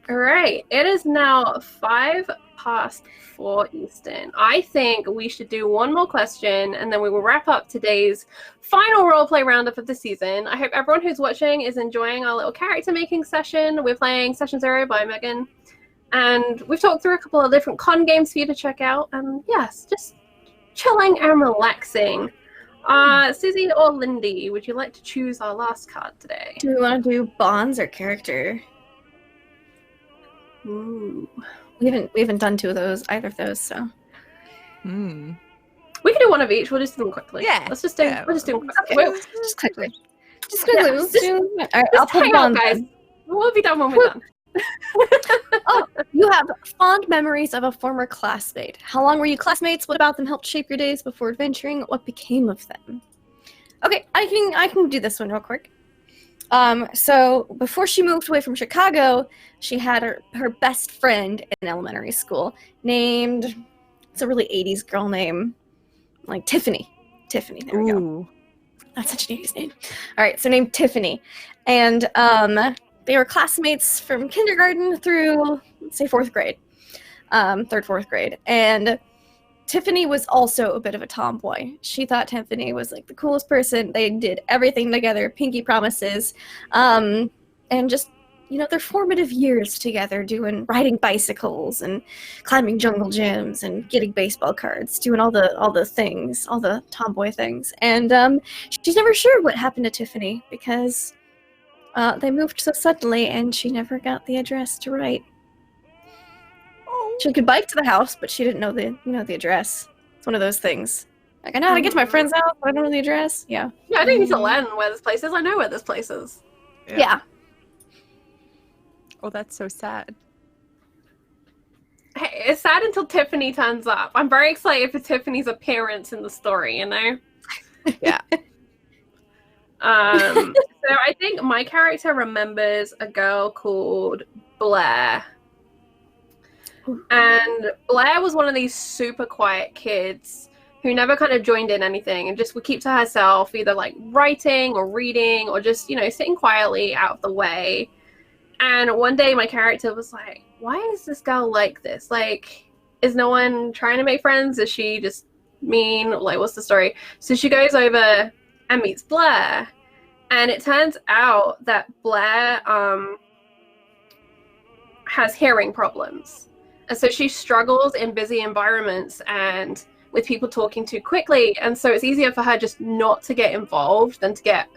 All right, it is now 4:05 Eastern. I think we should do one more question, and then we will wrap up today's final roleplay roundup of the season. I hope everyone who's watching is enjoying our little character making session. We're playing Session 0 by Megan, and we've talked through a couple of different con games for you to check out. And yes, just chilling and relaxing. Susie or Lindy, would you like to choose our last card today? Do we want to do bonds or character? Ooh. We haven't done either of those, so. We can do one of each. We'll just do them quickly. Yeah. Let's just do. We'll just do them quickly. Okay. Just quickly. Let's do. All right, I'll put hang out, bonds guys. in. We'll be done when we're done. Oh, you have fond memories of a former classmate. How long were you classmates? What about them helped shape your days before adventuring? What became of them? Okay, I can do this one real quick. So before she moved away from Chicago, she had her best friend in elementary school named, it's a really 80s girl name, like Tiffany. Tiffany, there we go. That's such an 80s name. All right, so named Tiffany. And they were classmates from kindergarten through, let's say, 4th grade, 3rd, 4th grade. And Tiffany was also a bit of a tomboy. She thought Tiffany was like the coolest person. They did everything together, pinky promises, and just, you know, their formative years together, riding bicycles and climbing jungle gyms and getting baseball cards, doing all the things, all the tomboy things. And she's never sure what happened to Tiffany because they moved so suddenly, and she never got the address to write. She could bike to the house, but she didn't know the address. It's one of those things. Like, I know how to get to my friend's house, but I don't know the address. Yeah. Yeah, I don't need to learn where this place is. I know where this place is. Yeah. Oh, that's so sad. Hey, it's sad until Tiffany turns up. I'm very excited for Tiffany's appearance in the story, you know? Yeah. So I think my character remembers a girl called Blair. And Blair was one of these super quiet kids who never kind of joined in anything and just would keep to herself, either like writing or reading or just, you know, sitting quietly out of the way. And one day my character was like, why is this girl like this? Like, is no one trying to make friends? Is she just mean? Like, what's the story? So she goes over and meets Blair. And it turns out that Blair has hearing problems. And so she struggles in busy environments and with people talking too quickly. And so it's easier for her just not to get involved than to get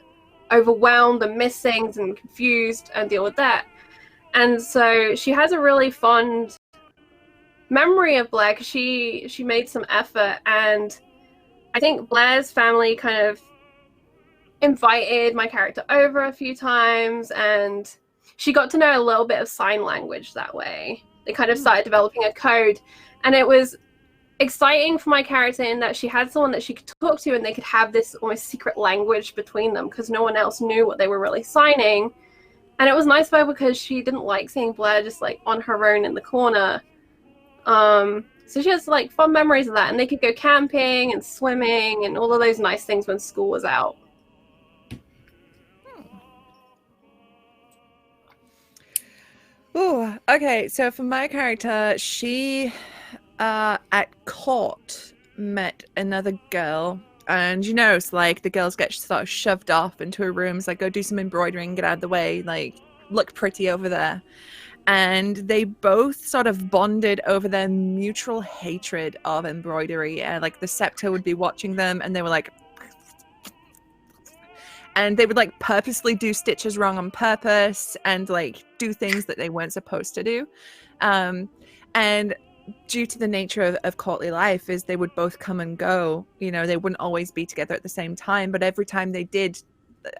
overwhelmed and miss things and confused and deal with that. And so she has a really fond memory of Blair because she made some effort. And I think Blair's family kind of invited my character over a few times, and she got to know a little bit of sign language that way. They kind of started developing a code, and it was exciting for my character in that she had someone that she could talk to and they could have this almost secret language between them because no one else knew what they were really signing. And it was nice for her because she didn't like seeing Blair just like on her own in the corner. So she has like fun memories of that, and they could go camping and swimming and all of those nice things when school was out. Oh, okay. So for my character, she at court met another girl, and you know, it's like the girls get sort of shoved off into a room, like go do some embroidering, get out of the way, like look pretty over there. And they both sort of bonded over their mutual hatred of embroidery. And like the scepter would be watching them, and they were like, and they would like purposely do stitches wrong on purpose and like do things that they weren't supposed to do. And due to the nature of courtly life is they would both come and go, you know, they wouldn't always be together at the same time, but every time they did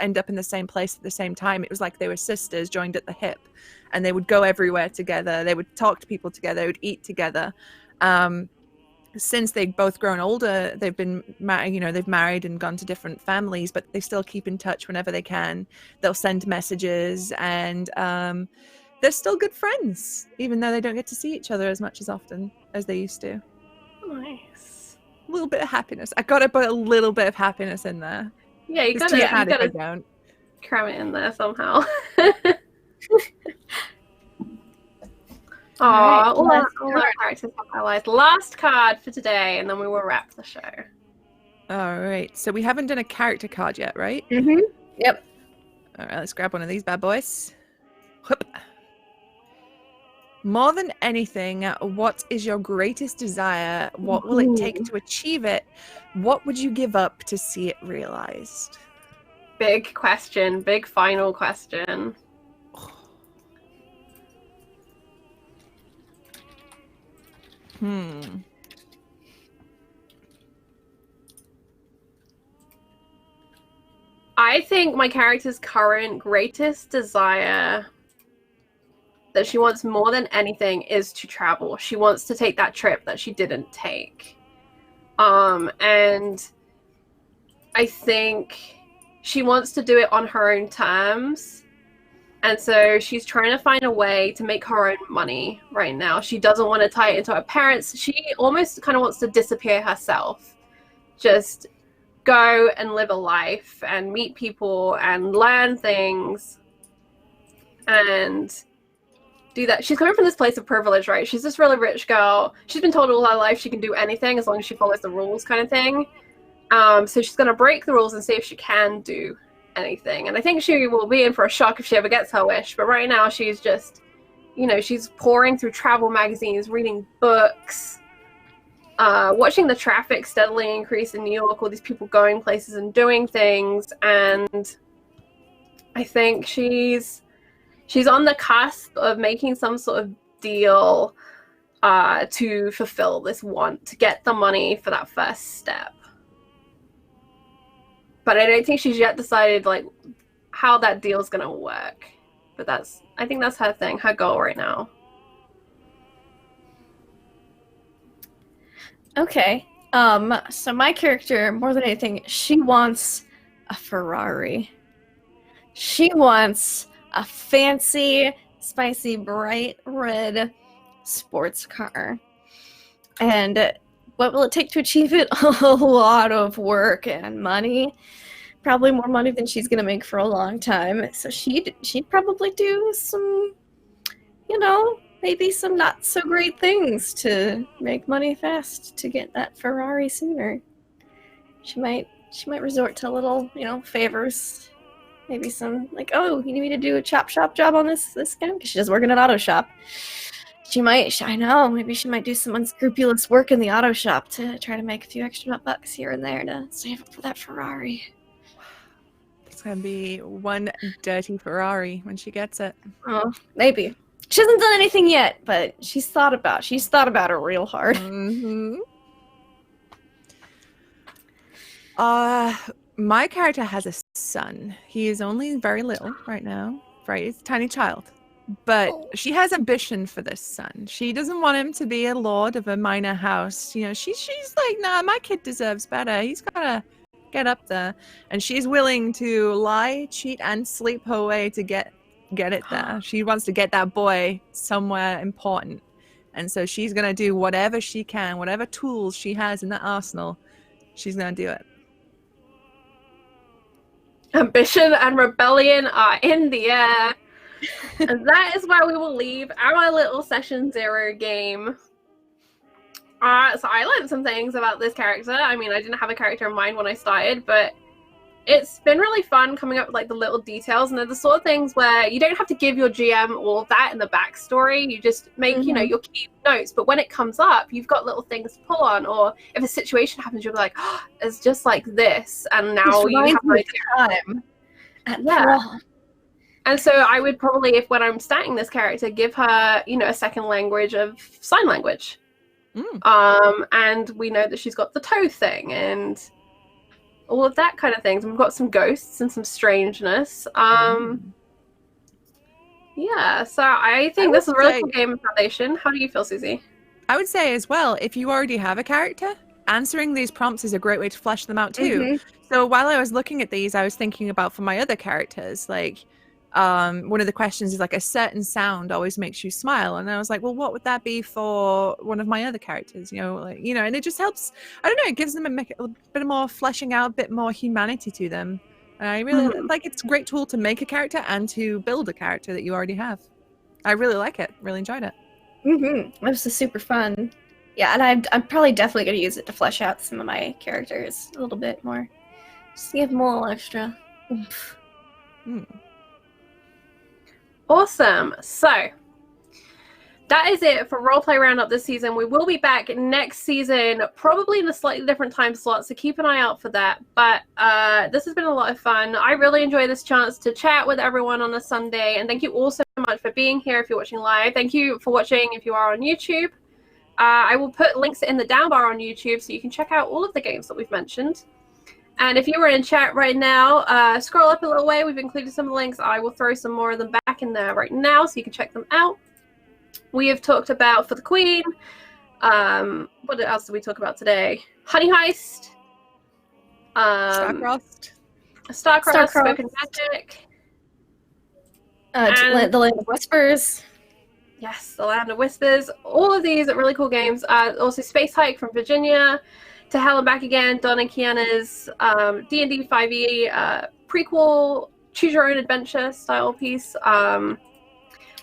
end up in the same place at the same time. It was like they were sisters joined at the hip, and they would go everywhere together. They would talk to people together. They would eat together. Since they've both grown older, they've been they've married and gone to different families, but they still keep in touch whenever they can. They'll send messages, and they're still good friends, even though they don't get to see each other as much as often as they used to. Nice. A little bit of happiness. I gotta put a little bit of happiness in there. Yeah, you gotta cram it in there somehow. All our characters have allies. Last card for today, and then we will wrap the show. All right. So we haven't done a character card yet, right? Mm-hmm. Yep. All right. Let's grab one of these bad boys. Whoop. More than anything, what is your greatest desire? What will it take to achieve it? What would you give up to see it realized? Big question. Big final question. I think my character's current greatest desire that she wants more than anything is to travel. She wants to take that trip that she didn't take. And I think she wants to do it on her own terms. And so she's trying to find a way to make her own money right now. She doesn't want to tie it into her parents. She almost kind of wants to disappear herself. Just go and live a life and meet people and learn things and do that. She's coming from this place of privilege, right? She's this really rich girl. She's been told all her life she can do anything as long as she follows the rules kind of thing. So she's going to break the rules and see if she can do anything. And I think she will be in for a shock if she ever gets her wish. But right now she's just, she's pouring through travel magazines, reading books, watching the traffic steadily increase in New York, all these people going places and doing things. And I think she's on the cusp of making some sort of deal to fulfill this want, to get the money for that first step. But I don't think she's yet decided how that deal's gonna work. But I think that's her thing, her goal right now. Okay. So my character, more than anything, she wants a Ferrari. She wants a fancy, spicy, bright red sports car. And what will it take to achieve it? A lot of work and money. Probably more money than she's going to make for a long time. So she'd probably do some, maybe some not so great things to make money fast to get that Ferrari sooner. She might resort to little, favors. Maybe some you need me to do a chop shop job on this guy because she does work in an auto shop. Maybe she might do some unscrupulous work in the auto shop to try to make a few extra bucks here and there to save up for that Ferrari. It's gonna be one dirty Ferrari when she gets it. Oh, maybe. She hasn't done anything yet, but she's thought about it real hard. Mm-hmm. My character has a son. He is only very little right now. Right, he's a tiny child. But she has ambition for this son. She doesn't want him to be a lord of a minor house. She's like, nah, my kid deserves better. He's gotta get up there. And she's willing to lie, cheat, and sleep her way to get it there. She wants to get that boy somewhere important. And so she's gonna do whatever she can, whatever tools she has in the arsenal, she's gonna do it. Ambition and rebellion are in the air. And that is where we will leave our little session 0 game. So I learned some things about this character. I mean, I didn't have a character in mind when I started, but it's been really fun coming up with the little details. And they're the sort of things where you don't have to give your GM all of that in the backstory. You just make, your key notes. But when it comes up, you've got little things to pull on. Or if a situation happens, you'll be like, oh, it's just like this. And now you have an idea. Yeah. And so I would probably, when I'm starting this character, give her, a second language of sign language. And we know that she's got the toe thing, and all of that kind of things. We've got some ghosts and some strangeness. Yeah, so I think this is a really cool game foundation. How do you feel, Susie? I would say as well, if you already have a character, answering these prompts is a great way to flesh them out too. So while I was looking at these, I was thinking about for my other characters, like one of the questions is like a certain sound always makes you smile, and I was like, well, what would that be for one of my other characters? And it just helps. I don't know, it gives them a bit more fleshing out, a bit more humanity to them. And I really like it's a great tool to make a character and to build a character that you already have. I really like it. Really enjoyed it. It was super fun. Yeah, and I'm probably definitely going to use it to flesh out some of my characters a little bit more. Just to give them a little extra oomph. Awesome. So that is it for Roleplay Roundup this season. We will be back next season, probably in a slightly different time slot, so keep an eye out for that. But this has been a lot of fun. I really enjoy this chance to chat with everyone on a Sunday, and thank you all so much for being here if you're watching live. Thank you for watching if you are on YouTube. I will put links in the down bar on YouTube so you can check out all of the games that we've mentioned. And if you were in chat right now, scroll up a little way. We've included some links. I will throw some more of them back in there right now so you can check them out. We have talked about For the Queen. What else did we talk about today? Honey Heist. Starcrossed, Spoken Magic. The Land of Whispers. Yes, The Land of Whispers. All of these are really cool games. Also Space Hike from Virginia. To Hell and Back Again. Don and Kiana's D&D 5e prequel Choose Your Own Adventure style piece.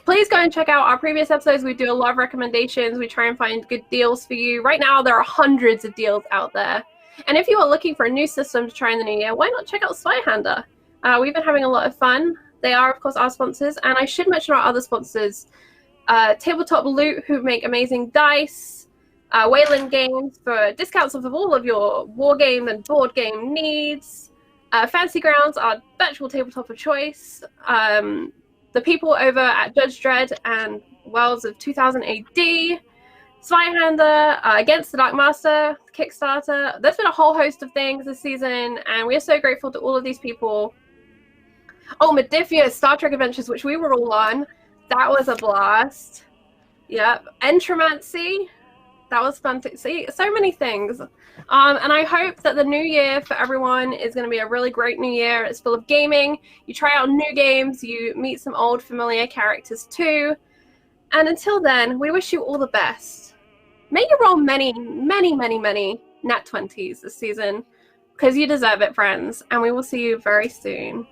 Please go and check out our previous episodes. We do a lot of recommendations. We try and find good deals for you. Right now, there are hundreds of deals out there. And if you are looking for a new system to try in the new year, why not check out Spyhander? We've been having a lot of fun. They are, of course, our sponsors. And I should mention our other sponsors. Tabletop Loot, who make amazing dice. Wayland Games for discounts of all of your war game and board game needs. Fancy Grounds, our virtual tabletop of choice. The people over at Judge Dredd and Worlds of 2000 AD, Spyhander, Against the Dark Master, Kickstarter. There's been a whole host of things this season, and we are so grateful to all of these people. Oh, Modiphia's Star Trek Adventures, which we were all on. That was a blast. Yep. Entromancy. That was fun to see. So many things. And I hope that the new year for everyone is going to be a really great new year. It's full of gaming. You try out new games. You meet some old familiar characters too. And until then, we wish you all the best. May you roll many, many, many, many nat 20s this season, because you deserve it, friends. And we will see you very soon.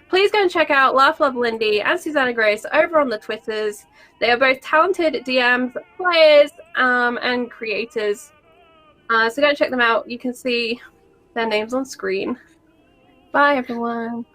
Please go and check out Laugh Love Lindy and Susanna Grace over on the Twitters. They are both talented DMs, players, and creators. So go and check them out. You can see their names on screen. Bye, everyone.